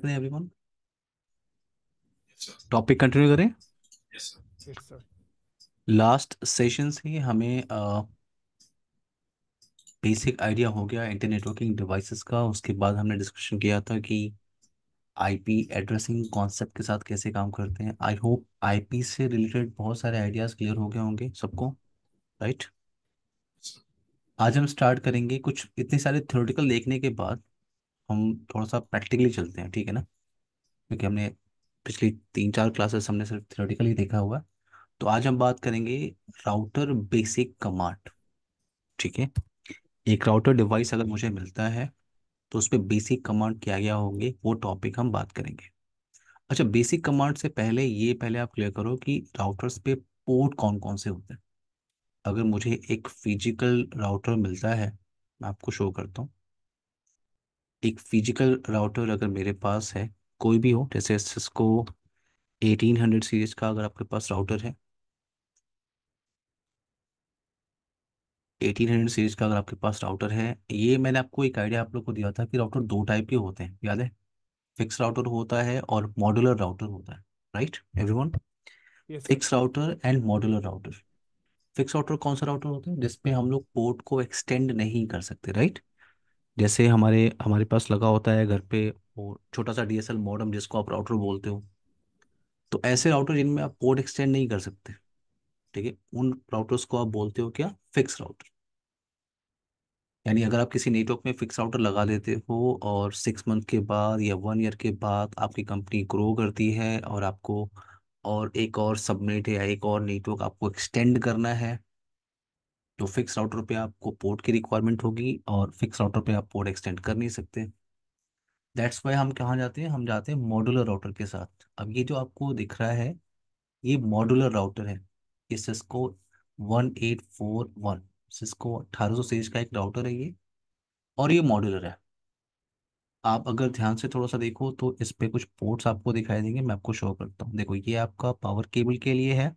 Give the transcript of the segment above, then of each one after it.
करें everyone. Yes, sir. Topic continue करें। Yes, sir. Yes sir. Last session से हमें बेसिक आइडिया हो गया इंटर नेटवर्किंग डिवाइसेस का। उसके बाद हमने डिस्कशन किया था कि आईपी एड्रेसिंग कॉन्सेप्ट के साथ कैसे काम करते हैं। आई होप आईपी से रिलेटेड बहुत सारे आइडियाज़ क्लियर हो गए होंगे सबको, राइट। Yes, sir. आज हम स्टार्ट करेंगे। कुछ इतने सारे थ्योरेटिकल देखने के बाद हम थोड़ा सा प्रैक्टिकली चलते हैं, ठीक है ना, क्योंकि हमने पिछली 3-4 क्लासेस हमने सिर्फ थ्योरेटिकली देखा हुआ है। तो आज हम बात करेंगे राउटर बेसिक कमांड, ठीक है। एक राउटर डिवाइस अगर मुझे मिलता है तो उस पर बेसिक कमांड क्या क्या होंगे, वो टॉपिक हम बात करेंगे। अच्छा, बेसिक कमांड से पहले पहले आप क्लियर करो कि राउटर्स पे पोर्ट कौन कौन से होते हैं। अगर मुझे एक फिजिकल राउटर मिलता है, मैं आपको शो करता हूँ। एक फिजिकल राउटर अगर मेरे पास है, कोई भी हो, जैसे सिस्को 1800 सीरीज का अगर आपके पास राउटर है, 1800 सीरीज का अगर आपके पास राउटर है, ये मैंने आपको एक आइडिया आप लोग को दिया था कि राउटर दो टाइप के होते हैं, याद है। फिक्स राउटर होता है और मॉड्यूलर राउटर होता है, right everyone. Yes sir. Fix router and modular router. Fix router कौन सा राउटर होता है जिसपे हम लोग पोर्ट को एक्सटेंड नहीं कर सकते, राइट। जैसे हमारे हमारे पास लगा होता है घर पे वो छोटा सा डीएसएल मॉडेम जिसको आप राउटर बोलते हो। तो ऐसे राउटर जिनमें आप पोर्ट एक्सटेंड नहीं कर सकते, ठीक है, उन राउटर्स को आप बोलते हो क्या, फिक्स राउटर। यानी अगर आप किसी नेटवर्क में फिक्स राउटर लगा देते हो और 6 मंथ के बाद या 1 ईयर के बाद आपकी कंपनी ग्रो करती है और आपको और एक और सबनेट या एक और नेटवर्क आपको एक्सटेंड करना है, तो फिक्स राउटर पे आपको पोर्ट की रिक्वायरमेंट होगी और फिक्स राउटर पे आप पोर्ट एक्सटेंड कर नहीं सकते। दैट्स वाई हम कहाँ जाते हैं, हम जाते हैं मॉड्यूलर राउटर के साथ। अब ये जो आपको दिख रहा है, ये मॉड्यूलर राउटर है। ये सिस्को 1841, सिस्को 1800 सीरीज का एक राउटर है ये, और ये मॉड्यूलर है। आप अगर ध्यान से थोड़ा सा देखो तो इस पे कुछ पोर्ट्स आपको दिखाई देंगे, मैं आपको शो करता हूँ। देखो, ये आपका पावर केबल के लिए है,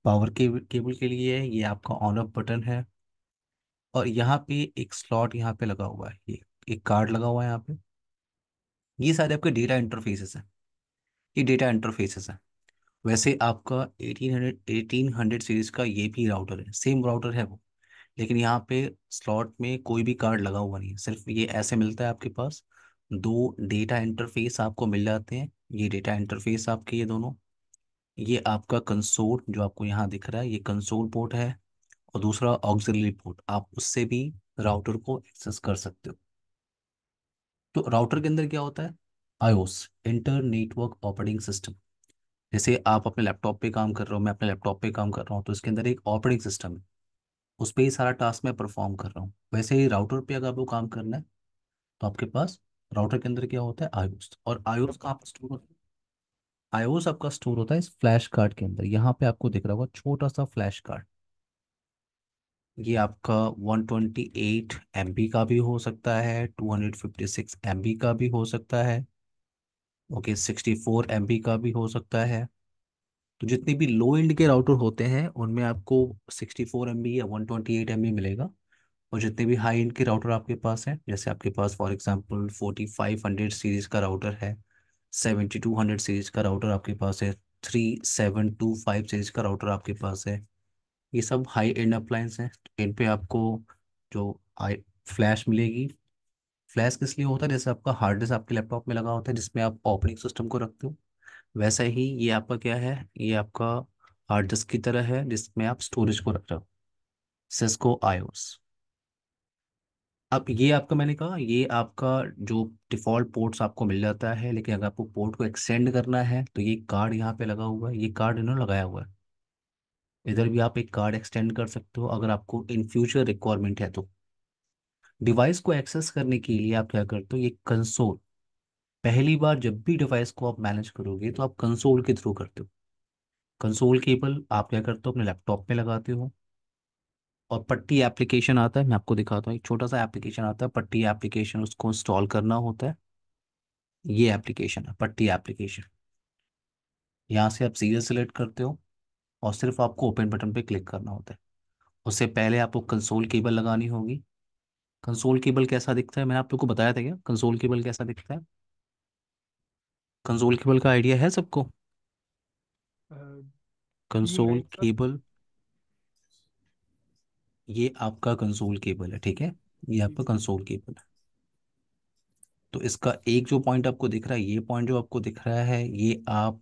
पावर केबल केबल के लिए है, ये आपका ऑन ऑफ बटन है। और यहाँ पे एक स्लॉट यहाँ पे लगा हुआ है, ये एक कार्ड लगा हुआ है यहाँ पे। ये सारे आपके डेटा इंटरफेसेस हैं, ये डेटा इंटरफेसेस हैं। वैसे आपका 1800 सीरीज का ये भी राउटर है, सेम राउटर है वो, लेकिन यहाँ पे स्लॉट में कोई भी कार्ड लगा हुआ नहीं है, सिर्फ ये ऐसे मिलता है आपके पास। दो डेटा इंटरफेस आपको मिल जाते हैं, ये डेटा इंटरफेस आपके ये दोनों। ये आपका कंसोल जो आपको यहाँ दिख रहा है, ये कंसोल पोर्ट है। और दूसरा ऑक्सिलरी पोर्ट, आप उससे भी राउटर को एक्सेस कर सकते हो। तो राउटर के अंदर क्या होता है, iOS, inter network operating system. जैसे आप अपने लैपटॉप पे काम कर रहे हो, मैं अपने लैपटॉप पे काम कर रहा हूँ, तो इसके अंदर एक ऑपरेटिंग सिस्टम है, उस पर ही सारा टास्क मैं परफॉर्म कर रहा हूँ। वैसे ही राउटर पे अगर आपको काम करना है तो आपके पास राउटर के अंदर क्या होता है, आईओस। और आईओस कहाँ पर स्टोर होता है, आईओस आपका स्टोर होता है इस फ्लैश कार्ड के अंदर। यहाँ पे आपको दिख रहा होगा छोटा सा फ्लैश कार्ड। ये आपका 128 MB का भी हो सकता है, 256 MB का भी हो सकता है, ओके, 64 MB का भी हो सकता है। तो जितने भी लो एंड के राउटर होते हैं उनमें आपको 64 MB या 128 MB मिलेगा। और जितने भी हाई एंड के राउटर आपके पास हैं, जैसे आपके पास फॉर एग्जांपल 4500 सीरीज का राउटर है, 7200 सीरीज का राउटर आपके पास है, 3725 सीरीज का राउटर आपके पास है, ये सब हाई एंड अप्लायंस हैं। इन पे आपको जो आई फ्लैश मिलेगी। फ्लैश किस लिए होता है, जैसे आपका हार्ड डिस्क आपके लैपटॉप में लगा होता है जिसमें आप ऑपरेटिंग सिस्टम को रखते हो, वैसा ही ये आपका क्या है, ये आपका हार्ड डिस्क की तरह है जिसमें आप स्टोरेज को रख रहे हो, सिस्को आईओस। अब ये आपका, मैंने कहा ये आपका जो डिफ़ॉल्ट पोर्ट्स आपको मिल जाता है, लेकिन अगर आपको पोर्ट को एक्सटेंड करना है तो ये कार्ड यहाँ पे लगा हुआ है, ये कार्ड इन्होंने लगाया हुआ है। इधर भी आप एक कार्ड एक्सटेंड कर सकते हो अगर आपको इन फ्यूचर रिक्वायरमेंट है तो। डिवाइस को एक्सेस करने के लिए आप क्या करते हो, ये कंसोल, पहली बार जब भी डिवाइस को आप मैनेज करोगे तो आप कंसोल के थ्रू करते हो। कंसोल केबल आप क्या करते हो, अपने लैपटॉप में लगाते हो। और पट्टी एप्लीकेशन आता है, मैं आपको दिखाता हूँ, एक छोटा सा एप्लीकेशन आता है पट्टी एप्लीकेशन, उसको इंस्टॉल करना होता है। ये एप्लीकेशन है पट्टी एप्लीकेशन। यहाँ से आप सीरियल सेलेक्ट करते हो और सिर्फ आपको ओपन बटन पे क्लिक करना होता है। उससे पहले आपको कंसोल केबल लगानी होगी, कंसोल केबल कैसा दिखता है, मैंने आप लोग को बताया था क्या कंसोल केबल कैसा दिखता है? कंसोल केबल का आइडिया है सबको? जी कंसोल नहीं सर। केबल, ये आपका कंसोल केबल है, ठीक है। ये जी आपका सर। कंसोल केबल है। तो इसका एक जो पॉइंट आपको दिख रहा है, ये पॉइंट जो आपको दिख रहा है, ये आप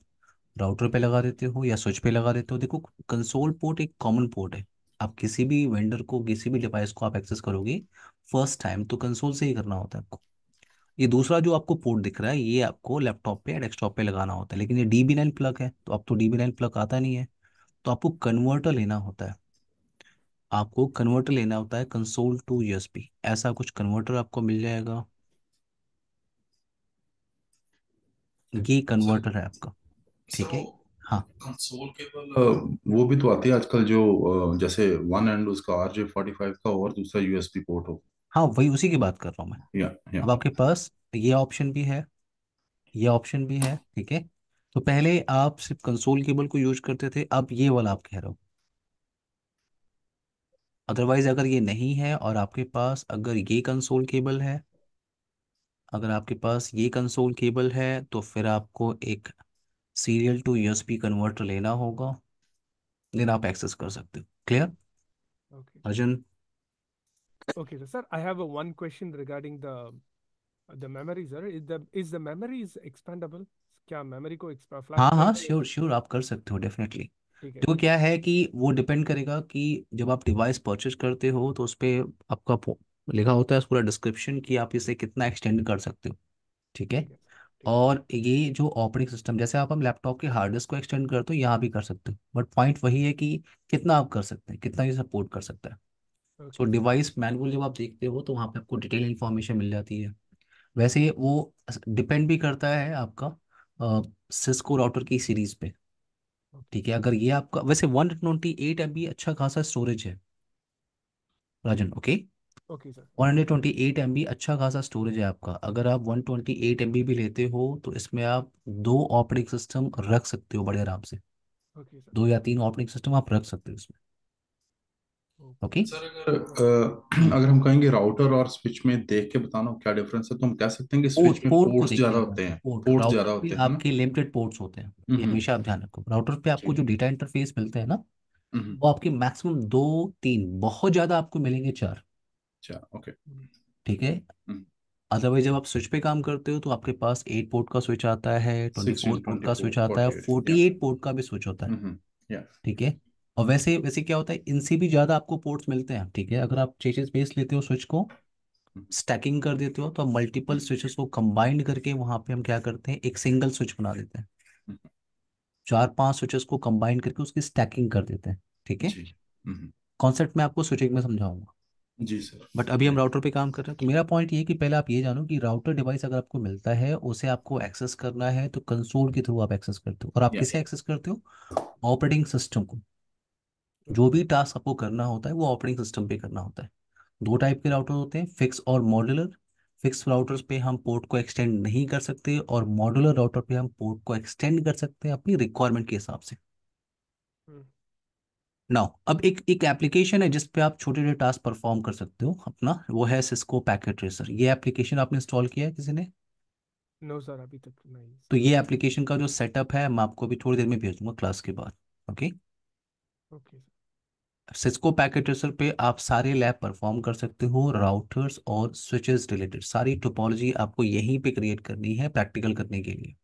राउटर पे लगा देते हो या स्विच पे लगा देते हो। देखो, कंसोल पोर्ट एक कॉमन पोर्ट है। आप किसी भी वेंडर को, किसी भी डिवाइस को आप एक्सेस करोगे फर्स्ट टाइम, तो कंसोल से ही करना होता है आपको। ये दूसरा जो आपको पोर्ट दिख रहा है, ये आपको लैपटॉप पे या डेस्कटॉप पे लगाना होता है, लेकिन ये DB9 प्लग है, तो अब तो DB9 प्लग आता नहीं है। तो आपको कन्वर्टर लेना होता है। आपको कन्वर्टर लेना होता है, कंसोल टू USB, ऐसा कुछ कन्वर्टर आपको मिल जाएगा। ये सर कन्वर्टर है आपका, सर ठीक वो है। हाँ कंसोल केबल वो भी तो आती है आजकल जो जैसे वन एंड उसका RJ45 का हो और दूसरा USB पोर्ट हो। हाँ, वही उसी की बात कर रहा हूँ मैं। या अब आपके पास ये ऑप्शन भी है, ये ऑप्शन भी है, ठीक है। तो पहले आप सिर्फ कंसोल केबल को यूज करते थे, अब ये वाला आप कह रहे हो। अदरवाइज अगर ये नहीं है और आपके पास अगर ये कंसोल केबल है, अगर आपके पास ये कंसोल केबल है, तो फिर आपको एक सीरियल टू USB कन्वर्टर लेना होगा, देन आप एक्सेस कर सकते हो। Clear okay. Arjun? Okay, so sir, I have a one question regarding the memory, sir. Is the memory is expandable? क्या मेमोरी को फ्लैश हाँ हाँ, ड्राइव में? श्योर श्योर, आप कर सकते हो डेफिनेटली। ठीक है देखो, सर। क्या है कि वो डिपेंड करेगा कि जब आप डिवाइस परचेज करते हो तो उस पर आपका लिखा होता है पूरा डिस्क्रिप्शन कि आप इसे कितना एक्सटेंड कर सकते हो, ठीक है। ठीक है सर। ठीक है। और ये जो ऑपरेटिंग सिस्टम, जैसे आप हम लैपटॉप के हार्ड डिस्क को एक्सटेंड करते हो, यहाँ भी कर सकते हो, बट पॉइंट वही है कि कितना आप कर सकते हैं, कितना ये सपोर्ट कर सकता है। So okay sir. Device manual जब आप देखते हो तो वहाँ पे आपको डिटेल इन्फॉर्मेशन मिल जाती है। वैसे वो डिपेंड भी करता है आपका सिस्को राउटर की सीरीज पे, ओके। ठीक है। अगर ये आपका वैसे 128 MB अच्छा खासा स्टोरेज है राजन, ओके। Okay sir. 128 MB अच्छा खासा स्टोरेज है आपका। अगर आप 128 MB भी लेते हो तो इसमें आप दो ऑपरेटिंग सिस्टम रख सकते हो बड़े आराम से। Okay sir. दो या तीन ऑपरेटिंग सिस्टम आप रख सकते हो इसमें, ओके। सर अगर अगर हम कहेंगे राउटर और स्विच में देख के बताना क्या डिफरेंस है तो हम कह सकते हैं कि पोर्ट स्विच में पोर्ट को पोर्ट्स ज्यादा देखिएगा। होते हैं। पोर्ट पोर्ट्स राउटर ज्यादा पे होते हैं, है ना? आपके लिमिटेड पोर्ट्स होते हैं, ये हम्म। हमेशा आप ध्यान रखो। राउटर पे आपको ठीक जो है। डेटा इंटरफेस मिलते हैं ना, हम्म। वो आपके मैक्सिमम दो, तीन, बहुत ज्यादा आपको मिलेंगे चार, अच्छा, ओके। ठीक है। हम्म। अदरवाइज जब आप स्विच पे काम करते हो तो आपके पास 8 पोर्ट का स्विच आता है, 16 24 पोर्ट का 24 स्विच आता है, 48, या। 48 पोर्ट का भी स्विच होता है, हम्म। या। ठीक है। और वैसे वैसे क्या होता है, इनसे भी ज़्यादा आपको पोर्ट्स मिलते हैं, ठीक है। अगर आप 6 स्पेस लेते हो, स्विच को स्टैकिंग कर देते हो, तो मल्टीपल स्विचेस को कंबाइंड करके वहाँ पे हम क्या करते हैं, एक सिंगल स्विच बना देते हैं। 4 5 स्विचेस को कंबाइन करके उसकी स्टैकिंग कर देते हैं, ठीक है। जी। हम्म। कॉन्सेप्ट मैं आपको स्विचिंग में समझाऊंगा, जी सर। बट अभी हम या। राउटर पे काम कर रहे हैं। तो मेरा पॉइंट ये है कि पहले आप ये जानो कि राउटर डिवाइस अगर आपको मिलता है, उसे आपको एक्सेस करना है तो कंसोल के थ्रू आप एक्सेस करते हो। और आप या। किसे एक्सेस करते हो? ऑपरेटिंग सिस्टम को। जो ओके। भी टास्क आपको करना होता है वो ऑपरेटिंग सिस्टम पे करना होता है। दो टाइप के राउटर होते हैं, फिक्स और मॉड्यूलर। फिक्स राउटर्स पे हम पोर्ट को एक्सटेंड नहीं कर सकते, और मॉड्यूलर राउटर पे हम पोर्ट को एक्सटेंड कर सकते हैं अपनी रिक्वायरमेंट के हिसाब से। नाउ अब एक एक एप्लीकेशन है जिस पे आप छोटे छोटे टास्क परफॉर्म कर सकते हो अपना, वो है सिस्को पैकेट ट्रेसर। ये एप्लीकेशन आपने इंस्टॉल किया है किसी ने? नो सर, अभी तक नहीं तो सर। ये एप्लीकेशन का जो सेटअप है मैं आपको अभी थोड़ी देर में भेज दूंगा क्लास के बाद, okay. Okay sir. Cisco packet tracer पे आप सारे लैब परफॉर्म कर सकते हो, राउटर्स और स्विचेस रिलेटेड सारी टोपोलॉजी आपको यहीं पे क्रिएट करनी है प्रैक्टिकल करने के लिए।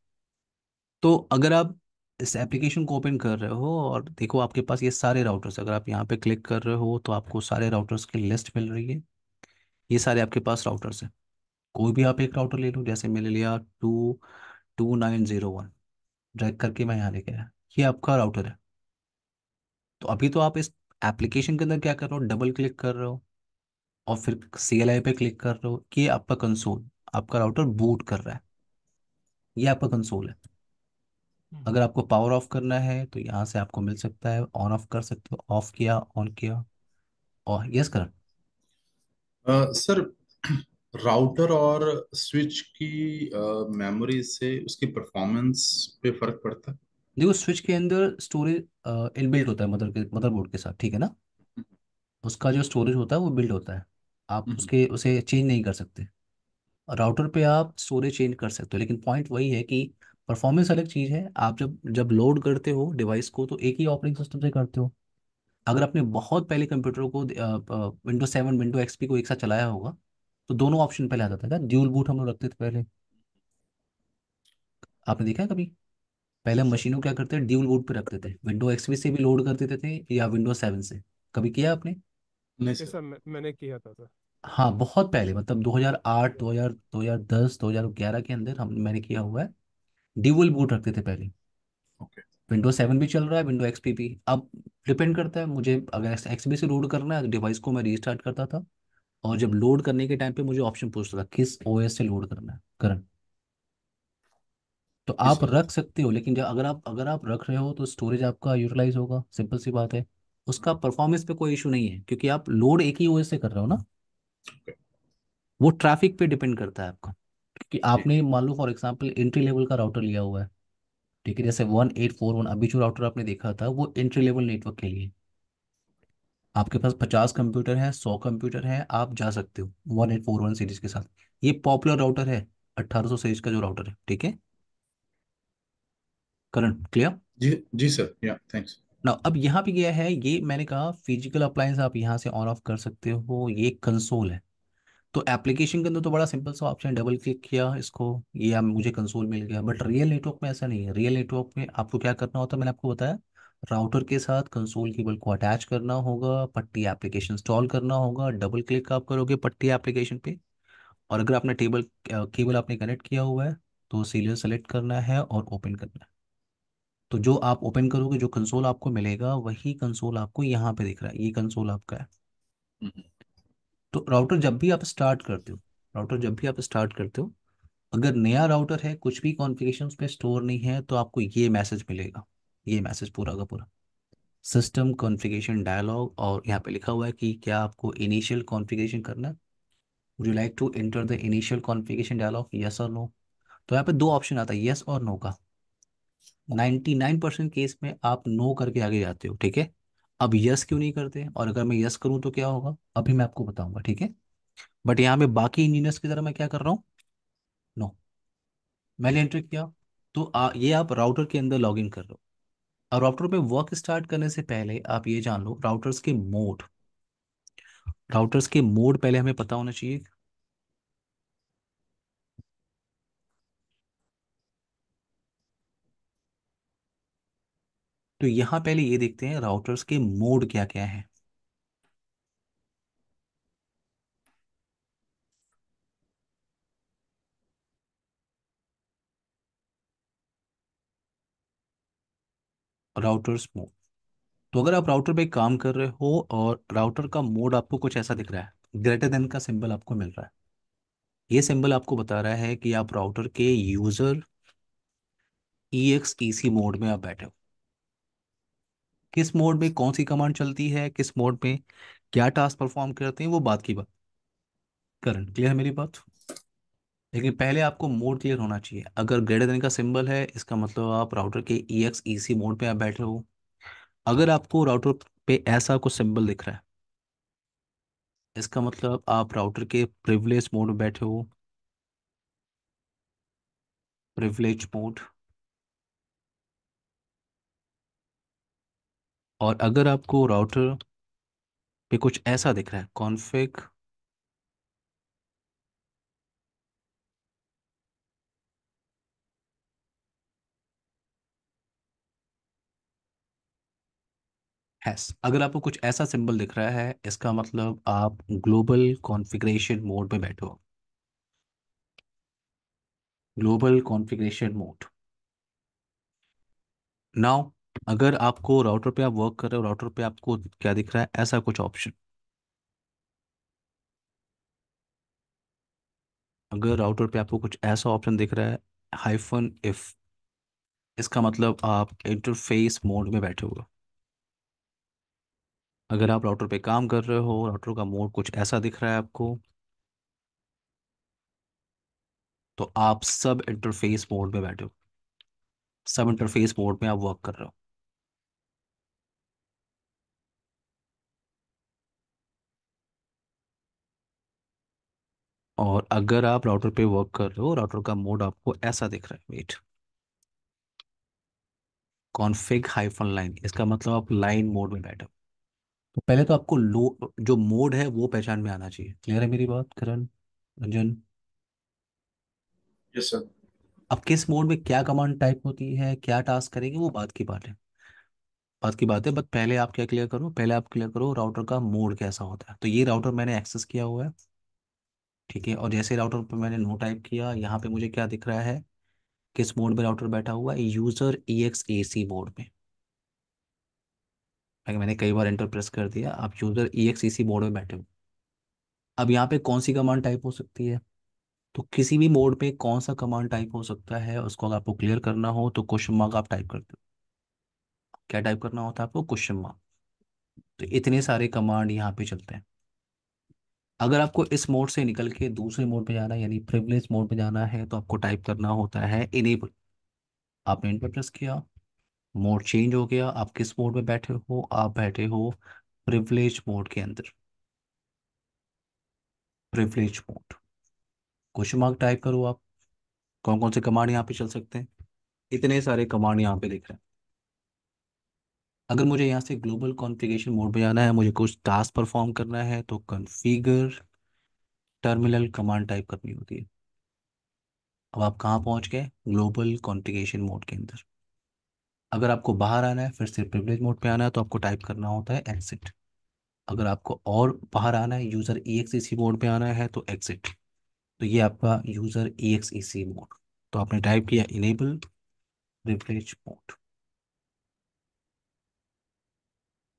तो अगर आप इस एप्लीकेशन को ओपन कर रहे हो और देखो आपके पास ये सारे राउटर्स, अगर आप यहाँ पे क्लिक कर रहे हो तो आपको सारे राउटर्स की लिस्ट मिल रही है। ये सारे आपके पास राउटर्स हैं। कोई भी आप एक राउटर ले लो, जैसे मैंने लिया 22901, ड्रैग करके मैं यहाँ लेके आया, ये आपका राउटर है। तो अभी तो आप इस एप्लीकेशन के अंदर क्या कर रहे हो, डबल क्लिक कर रहे हो और फिर CLI पे क्लिक कर रहे हो कि ये आपका कंसोल, आपका राउटर बूट कर रहा है, ये आपका कंसोल है। अगर आपको पावर ऑफ करना है तो यहाँ से आपको मिल सकता है, ऑन ऑफ कर सकते हो, ऑफ किया, ऑन किया, और यस कर। सर राउटर और स्विच की मेमोरी से उसकी परफॉर्मेंस पे फर्क पड़ता है? देखो, स्विच के अंदर स्टोरेज इनबिल्ट होता है, मदरबोर्ड के साथ, ठीक है ना। उसका जो स्टोरेज होता है वो बिल्ड होता है। आप हम्म, उसके उसे चेंज नहीं कर सकते। राउटर पे आप स्टोरेज चेंज कर सकते हो, लेकिन पॉइंट वही है कि परफॉर्मेंस अलग चीज़ है। आप जब जब लोड करते हो डिवाइस को तो एक ही ऑपरेटिंग सिस्टम से करते हो। अगर आपने बहुत पहले कंप्यूटर को विंडो 7 विंडो एक्सपी को एक साथ चलाया होगा तो दोनों ऑप्शन पहले आता था। ड्यूल बूट हम लोग रखते थे पहले, आपने देखा है कभी? पहले हम मशीनों क्या करते थे, ड्यूल बूट पे रखते थे, विंडो एक्सपी से भी लोड कर देते थे या विंडो 7 से। कभी किया आपने? नहीं ये सर। सब मैंने किया था सर। हाँ बहुत पहले, मतलब 2008 2010 2011 के अंदर हम मैंने किया हुआ है। ड्यूल बूट रखते थे पहले। ओके। विंडो 7 भी चल रहा है, विंडो एक्सपी भी। अब डिपेंड करता है, मुझे अगर एक्सपी से लोड करना है तो डिवाइस को मैं रीस्टार्ट करता था, और जब लोड करने के टाइम पे मुझे ऑप्शन पूछता था किस ओएस से लोड करना है करंट। तो जी आप सर। रख सकते हो, लेकिन जब अगर आप रख रहे हो तो स्टोरेज आपका यूटिलाइज होगा, सिंपल सी बात है। उसका परफॉर्मेंस पे कोई इशू नहीं है, क्योंकि आप लोड एक ही ओएस से कर रहे हो ना। ओके। वो ट्रैफिक पे डिपेंड करता है आपका, कि ठीक। आपने मान लो फॉर एग्जांपल एंट्री लेवल का राउटर लिया हुआ है, ठीक है, जैसे 1841 अभी जो राउटर आपने देखा था वो एंट्री लेवल नेटवर्क के लिए। आपके पास 50 कंप्यूटर हैं, 100 कंप्यूटर हैं, आप जा सकते हो 1841 सीरीज के साथ। ये पॉपुलर राउटर है, 1800 सीरीज का जो राउटर है, ठीक है। करंट क्लियर जी जी सर, या थैंक्स। ना। अब यहाँ पे गया है, ये मैंने कहा फिजिकल अप्लायंस आप यहाँ से ऑन ऑफ कर सकते हो, ये कंसोल है। तो एप्लीकेशन के अंदर तो बड़ा सिंपल सा ऑप्शन, डबल क्लिक किया इसको, ये अब मुझे कंसोल मिल गया। बट रियल नेटवर्क में ऐसा नहीं है। रियल नेटवर्क में आपको क्या करना होता है, मैंने आपको बताया, राउटर के साथ कंसोल केबल को अटैच करना होगा, पट्टी एप्लीकेशन इंस्टॉल करना होगा, डबल क्लिक आप करोगे पट्टी एप्लीकेशन पे। और अगर आपने केबल आपने कनेक्ट किया हुआ है तो सीरियल सेलेक्ट करना है और ओपन करना है। तो जो आप ओपन करोगे, जो कंसोल आपको मिलेगा वही कंसोल आपको यहाँ पे दिख रहा है, ये कंसोल आपका है। हम्म, तो राउटर जब भी आप स्टार्ट करते हो, अगर नया राउटर है, कुछ भी कॉन्फ़िगरेशन उस पे स्टोर नहीं है, तो आपको ये मैसेज मिलेगा। ये मैसेज पूरा का पूरा सिस्टम कॉन्फ़िगरेशन डायलॉग, और यहाँ पे लिखा हुआ है कि क्या आपको इनिशियल कॉन्फ़िगरेशन करना है। Would you like to enter the initial configuration dialog, yes और नो। तो यहाँ पे दो ऑप्शन आता है, यस और नो का। 99% केस में आप नो करके आगे जाते हो, ठीक है। अब यस क्यों नहीं करते, और अगर मैं यस करूँ तो क्या होगा, अभी मैं आपको बताऊंगा, ठीक है। बट यहाँ पे बाकी इंजीनियर्स की तरह मैं क्या कर रहा हूँ, नो। मैंने एंटर किया, तो ये आप राउटर के अंदर लॉग इन कर रहे हो। और राउटर पे वर्क स्टार्ट करने से पहले आप ये जान लो, राउटर्स के मोड पहले हमें पता होना चाहिए। तो यहाँ पहले ये देखते हैं राउटर्स के मोड क्या क्या है। Routers mode. तो अगर आप राउटर पे काम कर रहे हो और राउटर का मोड आपको कुछ ऐसा दिख रहा है, ग्रेटर देन का सिंबल आपको मिल रहा है, ये सिंबल आपको बता रहा है कि आप राउटर के यूजर EXEC मोड में आप बैठे हो। किस मोड में कौन सी कमांड चलती है, किस मोड में क्या टास्क परफॉर्म करते हैं, वो बात की बात। करंट क्लियर है मेरी बात? लेकिन पहले आपको मोड क्लियर होना चाहिए। अगर ग्रेटर देन का सिंबल है, इसका मतलब आप राउटर के EXEC मोड पे आप बैठे हो। अगर आपको राउटर पे ऐसा कुछ सिंबल दिख रहा है, इसका मतलब आप राउटर के प्रिविलेज मोड में बैठे हो। Privilege mode. और अगर आपको राउटर पे कुछ ऐसा दिख रहा है, कॉन्फ़िग हैश, अगर आपको कुछ ऐसा सिंबल दिख रहा है, इसका मतलब आप ग्लोबल कॉन्फ़िगरेशन मोड में बैठे हो। Global configuration mode. नाउ अगर आपको राउटर पे आप वर्क कर रहे हो, राउटर पे आपको क्या दिख रहा है, ऐसा कुछ ऑप्शन। अगर राउटर पे आपको कुछ ऐसा ऑप्शन दिख रहा है, -if, इसका मतलब आप इंटरफेस मोड में बैठे हो। अगर आप राउटर पे काम कर रहे हो, राउटर का मोड कुछ ऐसा दिख रहा है आपको, तो आप सब इंटरफेस मोड में बैठे हो। सब इंटरफेस मोड में आप वर्क कर रहे हो। और अगर आप राउटर पे वर्क कर रहे हो, राउटर का मोड आपको ऐसा दिख रहा है, वेट, कॉन्फ़िग हाइफन लाइन, इसका मतलब आप लाइन मोड में बैठे हो। तो पहले तो आपको लो जो मोड है वो पहचान में आना चाहिए। क्लियर है मेरी बात करण, रंजन? Yes, sir. अब किस मोड में क्या कमांड टाइप होती है, क्या टास्क करेगी, वो बात की बात है, बात की बात है। बट पहले आप क्या क्लियर करो, पहले आप क्लियर करो राउटर का मोड कैसा होता है। तो ये राउटर मैंने एक्सेस किया हुआ है, ठीक है। और जैसे राउटर पर मैंने नो टाइप किया, यहाँ पे मुझे क्या दिख रहा है, किस मोड में राउटर बैठा हुआ है, यूजर EXAC मोड में। अगर मैंने कई बार एंटर प्रेस कर दिया, आप यूजर EXAC मोड में बैठे हो। अब यहाँ पे कौन सी कमांड टाइप हो सकती है, तो किसी भी मोड पे कौन सा कमांड टाइप हो सकता है, उसको अगर आपको क्लियर करना हो तो क्वेश्चन मार्क आप टाइप करते हो। क्या टाइप करना होता है आपको, क्वेश्चन मार्क। तो इतने सारे कमांड यहाँ पे चलते हैं। अगर आपको इस मोड से निकल के दूसरे मोड पे जाना है, यानी प्रिविलेज मोड पे जाना है, तो आपको टाइप करना होता है इनेबल। आपने एंटर प्रेस किया, मोड चेंज हो गया। आप किस मोड में बैठे हो, आप बैठे हो प्रिविलेज मोड के अंदर, privilege mode. Question mark type करो आप, कौन कौन से कमांड यहाँ पे चल सकते हैं, इतने सारे कमांड यहाँ पे दिख रहे हैं। अगर मुझे यहाँ से ग्लोबल कॉन्फ़िगरेशन मोड पे जाना है, मुझे कुछ टास्क परफॉर्म करना है, तो कॉन्फ़िगर टर्मिनल कमांड टाइप करनी होती है। अब आप कहाँ पहुँच गए, ग्लोबल कॉन्फ़िगरेशन मोड के अंदर। अगर आपको बाहर आना है, फिर से प्रिविलेज मोड पे आना है, तो आपको टाइप करना होता है एग्जिट। अगर आपको और बाहर आना है, यूज़र EXEC मोड पे आना है, तो एग्जिट। तो ये आपका यूज़र EXEC मोड। तो आपने टाइप किया इनेबल प्रिविलेज मोड।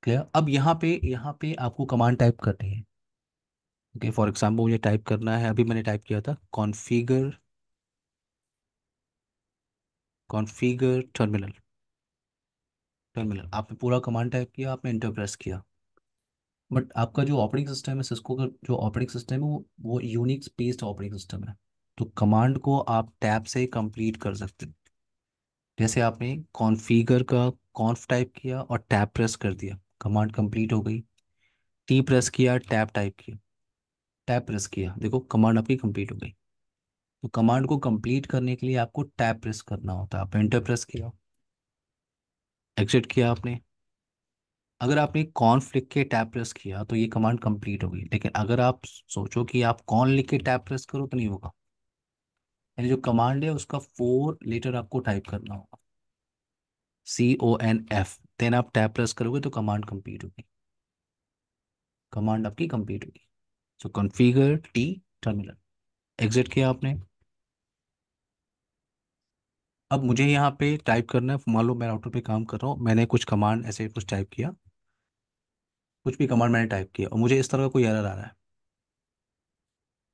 क्लियर? अब यहाँ पे आपको कमांड टाइप करनी है। ओके, फॉर एग्जाम्पल मुझे टाइप करना है, अभी मैंने टाइप किया था कॉन्फ़िगर, कॉन्फ़िगर टर्मिनल। टर्मिनल आपने पूरा कमांड टाइप किया, आपने इंटर प्रेस किया। बट आपका जो ऑपरेटिंग सिस्टम है, सिस्को का जो ऑपरेटिंग सिस्टम है, वो यूनिक्स बेस्ड ऑपरेटिंग सिस्टम है। तो कमांड को आप टैब से कंप्लीट कर सकते हैं। जैसे आपने कॉन्फ़िगर का कॉन्फ टाइप किया और टैब प्रेस कर दिया, कमांड कंप्लीट हो गई। टी प्रेस किया, टैब टाइप किया, टैब प्रेस किया, देखो कमांड आपकी कंप्लीट हो गई। तो कमांड को कंप्लीट करने के लिए आपको टैब प्रेस करना होता है। आपने एंटर प्रेस किया, एग्जिट किया आपने। अगर आपने कॉन्फ लिख के टैब प्रेस किया तो ये कमांड कंप्लीट हो गई। लेकिन अगर आप सोचो कि आप कॉन लिख के टैब प्रेस करो, तो नहीं होगा। यानी जो कमांड है उसका 4 लेटर आपको टाइप करना होगा, CONF। देन आप टैब प्रेस करोगे तो कमांड कंप्लीट होगी, कमांड आपकी कंप्लीट होगी। सो कॉन्फ़िगर टी टर्मिनल, एग्जिट किया आपने। अब मुझे यहाँ पे टाइप करना है, मान लो मैं राउटर पे काम कर रहा हूँ, मैंने कुछ कमांड ऐसे कुछ टाइप किया, कुछ भी कमांड मैंने टाइप किया और मुझे इस तरह का कोई एरर आ रहा है।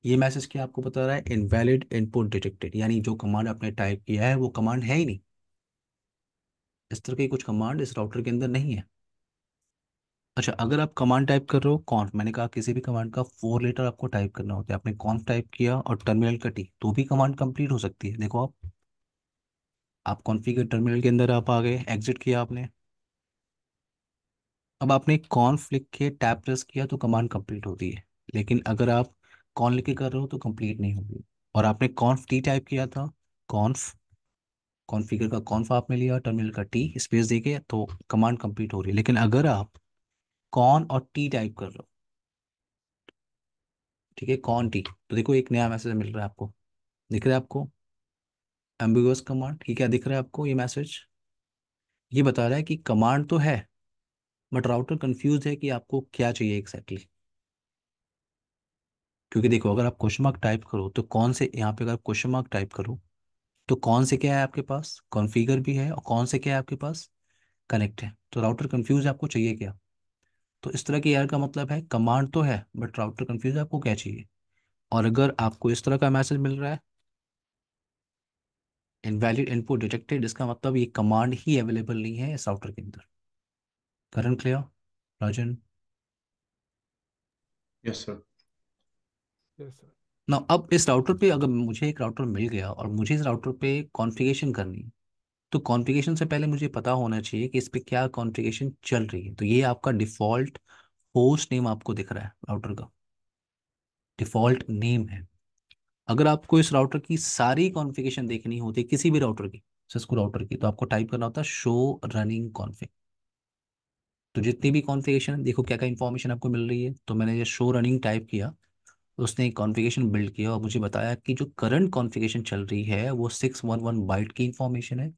ये मैसेज क्या आपको बता रहा है, इनवैलिड इनपुट डिटेक्टेड, यानी जो कमांड आपने टाइप किया है वो कमांड है ही नहीं। इस तरह की कुछ कमांड इस राउटर के अंदर नहीं है। अच्छा, अगर आप कमांड टाइप कर रहे हो कॉन्फ, मैंने कहा किसी भी कमांड का 4 लेटर आपको टाइप करना होता है। आपने कॉन्फ टाइप किया और टर्मिनल का टी, तो भी कमांड कंप्लीट हो सकती है। देखो आप कॉन्फ़िगर टर्मिनल के अंदर आप आ गए, एग्जिट किया आपने। अब आपने कॉन्फ लिख के टैब प्रेस किया तो कमांड कंप्लीट होती है। लेकिन अगर आप कॉन लिख के कर रहे हो तो कंप्लीट नहीं होगी। और आपने कॉन्फ टी टाइप किया था, कॉन्फ, कॉन्फ़िगर का कॉन्फ आपने लिया, टर्मिनल का टी स्पेस देके, तो कमांड कंप्लीट हो रही है। लेकिन अगर आप कॉन और टी टाइप कर रहे हो, ठीक है, कॉन टी, तो देखो एक नया मैसेज मिल रहा है आपको, दिख रहा है आपको एम्बिगुअस कमांड। ये क्या दिख रहा है आपको, ये मैसेज ये बता रहा है कि कमांड तो है, बट राउटर कंफ्यूज है कि आपको क्या चाहिए एग्जैक्टली। क्योंकि देखो अगर आप क्वेश्चन मार्क टाइप करो तो कौन से, यहाँ पे अगर आप क्वेश्चन मार्क टाइप करो तो कौन से क्या है आपके पास, कॉन्फ़िगर भी है, और कौन से क्या है आपके पास, कनेक्ट है। तो राउटर कंफ्यूज है आपको चाहिए क्या। तो इस तरह की एरर का मतलब है कमांड तो है बट राउटर कंफ्यूज है आपको क्या चाहिए। और अगर आपको इस तरह का मैसेज मिल रहा है इनवैलिड इनपुट डिटेक्टेड, इसका मतलब ये कमांड ही अवेलेबल नहीं है इस राउटर के अंदर। करंट क्लियर, राजन? Yes, sir. Yes, sir. ना अब इस राउटर पे अगर मुझे एक राउटर मिल गया और मुझे इस राउटर पे कॉन्फ़िगरेशन करनी है, तो कॉन्फ़िगरेशन से पहले मुझे पता होना चाहिए कि इस पे क्या कॉन्फ़िगरेशन चल रही है। तो ये आपका डिफ़ॉल्ट होस्ट नेम आपको दिख रहा है, राउटर का डिफ़ॉल्ट नेम है। अगर आपको इस राउटर की सारी कॉन्फ़िगरेशन देखनी होती है, किसी भी राउटर की, सिस्को राउटर की, तो आपको टाइप करना होता है शो रनिंग कॉन्फ़िग। तो जितनी भी कॉन्फ़िगरेशन, देखो क्या क्या इन्फॉर्मेशन आपको मिल रही है। तो मैंने ये शो रनिंग टाइप किया, तो उसने एक कॉन्फ़िगरेशन बिल्ड किया और मुझे बताया कि जो करंट कॉन्फ़िगरेशन चल रही है वो 611 बाइट की इन्फॉर्मेशन है।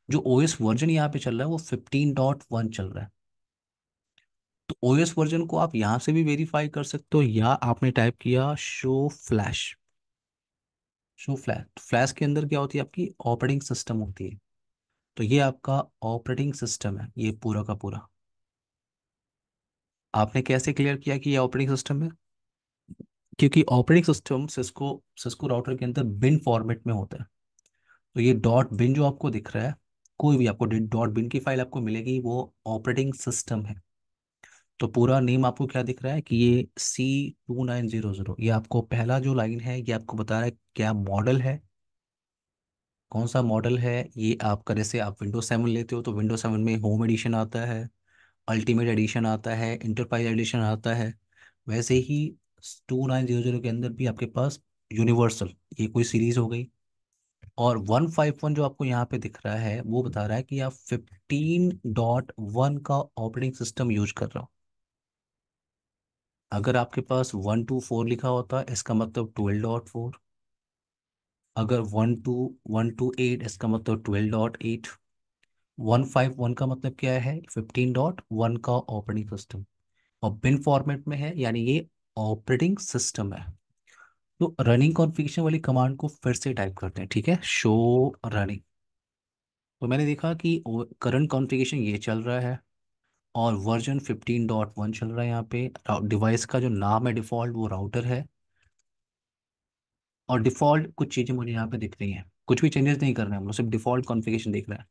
जो ओएस वर्जन यहाँ पे चल रहा है वो 15.1 चल रहा है। तो ओएस वर्जन को आप यहाँ से भी वेरीफाई कर सकते हो, या आपने टाइप किया show flash. Show flash, flash के अंदर क्या होती है, आपकी ऑपरेटिंग सिस्टम होती है। तो ये आपका ऑपरेटिंग सिस्टम है, ये पूरा का पूरा। आपने कैसे क्लियर किया कि ये ऑपरेटिंग सिस्टम है? क्योंकि operating system Cisco Cisco router के अंदर बिन फॉर्मेट में होता है। तो ये डॉट बिन जो आपको दिख रहा है, कोई भी आपको डॉट बिन की फाइल आपको मिलेगी, वो ऑपरेटिंग सिस्टम है। तो पूरा नेम आपको क्या दिख रहा है कि ये C2900, ये आपको पहला जो लाइन है ये आपको बता रहा है क्या मॉडल है, कौन सा मॉडल है। ये आपका, जैसे आप विंडोज 7 लेते हो तो विंडोज 7 में होम एडिशन आता है, अल्टीमेट एडिशन आता है, इंटरप्राइज एडिशन आता है। वैसे ही 2900 के अंदर भी आपके पास यूनिवर्सल, ये कोई सीरीज हो गई। और 151 जो आपको यहाँ पे दिख रहा है वो बता रहा है कि आप 15.1 का ऑपरेटिंग सिस्टम यूज कर रहे हो। अगर आपके पास 124 लिखा होता इसका मतलब 12.4। अगर 12128 इसका मतलब 12.8। 151 का मतलब क्या है, 15.1 का ऑपरेटिंग सिस्टम। और बिन फॉर्मेट में है, यानी ये ऑपरेटिंग सिस्टम है। तो रनिंग कॉन्फ़िगरेशन वाली कमांड को फिर से टाइप करते हैं, ठीक है, शो रनिंग। तो मैंने देखा कि करंट कॉन्फ़िगरेशन ये चल रहा है और वर्जन 15.1 चल रहा है यहाँ पे। डिवाइस का जो नाम है डिफ़ॉल्ट वो राउटर है। और डिफ़ॉल्ट कुछ चीज़ें मुझे यहाँ पे दिख रही हैं, कुछ भी चेंजेस नहीं करना है, हम लोग सिर्फ डिफ़ॉल्ट कॉन्फ़िगरेशन दिख रहा है।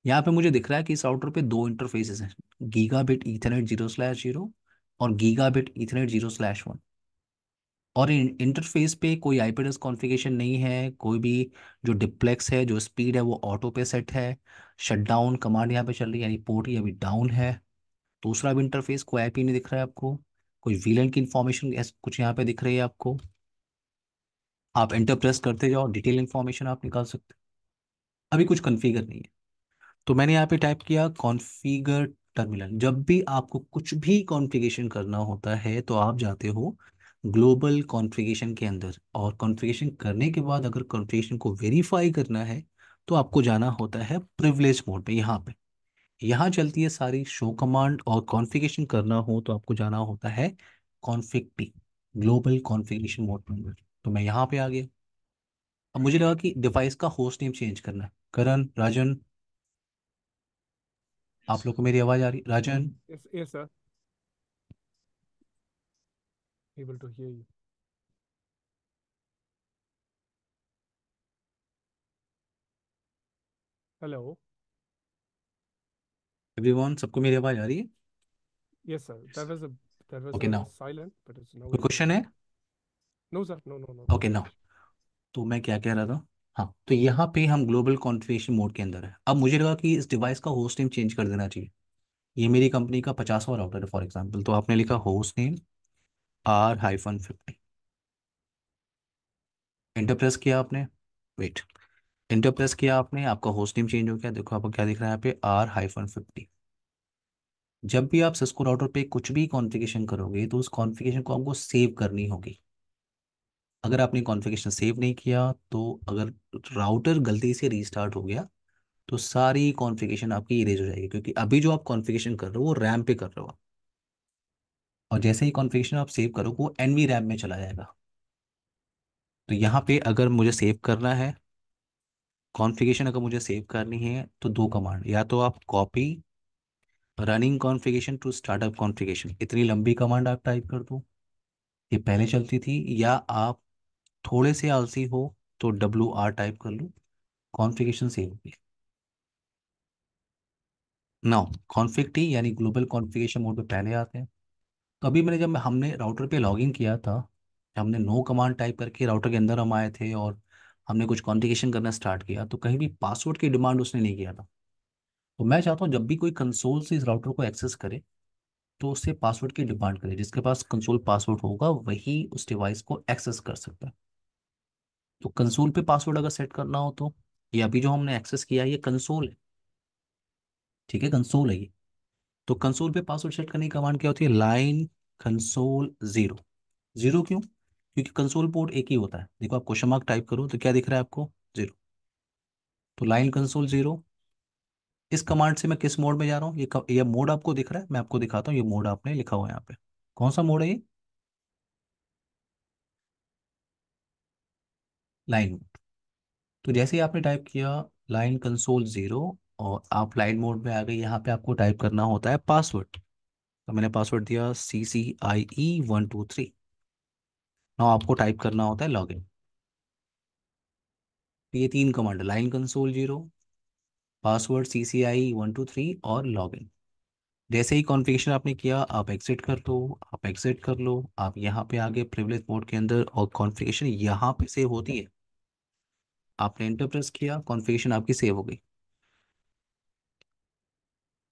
यहाँ पे मुझे दिख रहा है कि इस राउटर पे दो इंटरफेसेस हैं, गीगा बिट ईथरनेट 0/0 और गीगा बिट ईथरनेट 0/1। और इंटरफेस पे कोई आईपी एड्रेस कॉन्फ़िगरेशन नहीं है, कोई भी। जो डिप्लेक्स है, जो स्पीड है वो ऑटो पे सेट है। शटडाउन कमांड यहाँ पे चल रही है, यानी पोर्ट ये अभी डाउन है। दूसरा भी इंटरफेस, कोई आईपी नहीं दिख रहा है आपको। कोई वीलन की इन्फॉर्मेशन कुछ यहाँ पे दिख रही है आपको। आप एंटर प्रेस करते जाओ, डिटेल इन्फॉर्मेशन आप निकाल सकते हो। अभी कुछ कॉन्फ़िगर नहीं है। तो मैंने यहाँ पे टाइप किया कॉन्फ़िगर टर्मिनल। जब भी आपको कुछ भी कॉन्फ़िगरेशन करना होता है तो आप जाते हो ग्लोबल कॉन्फ़िगरेशन के अंदर, और कॉन्फ़िगरेशन करने के बाद अगर कॉन्फ़िगरेशन को वेरीफाई करना है तो आपको जाना होता है प्रिविलेज मोड पे। यहाँ पे यहाँ चलती है सारी शो कमांड, और कॉन्फ़िगरेशन करना हो तो आपको जाना होता है config T, global configuration mode पे। तो मैं यहाँ पे आ गया। अब मुझे लगा कि डिवाइस का होस्ट नेम चेंज करना है। करण, राजन, आप लोग को मेरी आवाज़ आ रही? राजन, Yes, yes, sir. Able to hear you. Hello. Everyone, सबको मेरी आवाज़ आ रही है? Yes, sir. There was okay a now, silent, but it's now कोई it's क्वेश्चन okay. है? No, sir. No, no, no, no okay now, questions. तो मैं क्या कह रहा था। हाँ, तो यहाँ पे हम ग्लोबल कॉन्फ़िगरेशन मोड के अंदर है। अब मुझे लगा कि इस डिवाइस का होस्ट नेम चेंज कर देना चाहिए। ये मेरी कंपनी का 50वां राउटर है फॉर एग्जांपल, तो आपने लिखा host name R-50। Enter press किया आपने, वेट, इंटर प्रेस किया आपने, आपका होस्ट नेम चेंज हो गया। देखो आपको क्या दिख रहा है यहाँ पे, R-50। जब भी आप सिस्को राउटर पे कुछ भी कॉन्फ़िगरेशन करोगे तो उस कॉन्फ़िगरेशन को आपको सेव करनी होगी। अगर आपने कॉन्फ़िगरेशन सेव नहीं किया तो अगर राउटर गलती से रीस्टार्ट हो गया तो सारी कॉन्फ़िगरेशन आपकी इरेज हो जाएगी, क्योंकि अभी जो आप कॉन्फ़िगरेशन कर रहे हो वो रैम पे कर रहे हो। और जैसे ही कॉन्फ़िगरेशन आप सेव करोगे वो एनवी रैम में चला जाएगा। तो यहाँ पे अगर मुझे सेव करना है कॉन्फ़िगरेशन, अगर मुझे सेव करनी है तो दो कमांड, या तो आप copy running configuration to startup configuration, इतनी लंबी कमांड आप टाइप कर दो, ये पहले चलती थी। या आप थोड़े से आलसी हो तो WR टाइप कर लो, कॉन्फ़िगरेशन सेव होगी। नाउ कॉन्फ़िग टी यानी ग्लोबल कॉन्फ़िगरेशन मोड पे पहले आते हैं। तो अभी मैंने, जब हमने राउटर पे लॉगिन किया था, हमने नो कमांड टाइप करके राउटर के अंदर हम आए थे और हमने कुछ कॉन्फ़िगरेशन करना स्टार्ट किया, तो कहीं भी पासवर्ड की डिमांड उसने नहीं किया था। तो मैं चाहता हूँ जब भी कोई कंसोल से इस राउटर को एक्सेस करे तो उससे पासवर्ड की डिमांड करे। जिसके पास कंसोल पासवर्ड होगा वही उस डिवाइस को एक्सेस कर सकता है। तो कंसोल पे पासवर्ड अगर सेट करना हो तो ये अभी जो हमने एक्सेस किया है ये कंसोल है, ठीक है, कंसोल है ये। तो कंसोल पे पासवर्ड सेट करने की कमांड क्या होती है, लाइन कंसोल जीरो। जीरो क्यों, क्योंकि कंसोल पोर्ट एक ही होता है। देखो आप क्वेश्चन मार्क टाइप करो तो क्या दिख रहा है आपको, जीरो। तो लाइन कंसोल जीरो। इस कमांड से मैं किस मोड में जा रहा हूँ, ये मोड आपको दिख रहा है, मैं आपको दिखाता हूँ। ये मोड आपने लिखा हुआ है यहाँ पे, कौन सा मोड है ये, लाइन मोड। तो जैसे ही आपने टाइप किया लाइन कंसोल जीरो और आप लाइन मोड में आ गए, यहाँ पे आपको टाइप करना होता है पासवर्ड। तो मैंने पासवर्ड दिया CCIE123। नाउ आपको टाइप करना होता है लॉगिन। तो ये तीन command, line console zero, password CCIE123 और लॉगिन। जैसे ही कॉन्फ़िगरेशन आपने किया आप एग्जिट कर दो, आप एग्जिट कर लो, आप यहाँ पे आगे प्रिविलेज मोड के अंदर, और कॉन्फ़िगरेशन यहाँ पे सेव होती है। आपने एंटर प्रेस किया, कॉन्फ़िगरेशन आपकी सेव हो गई।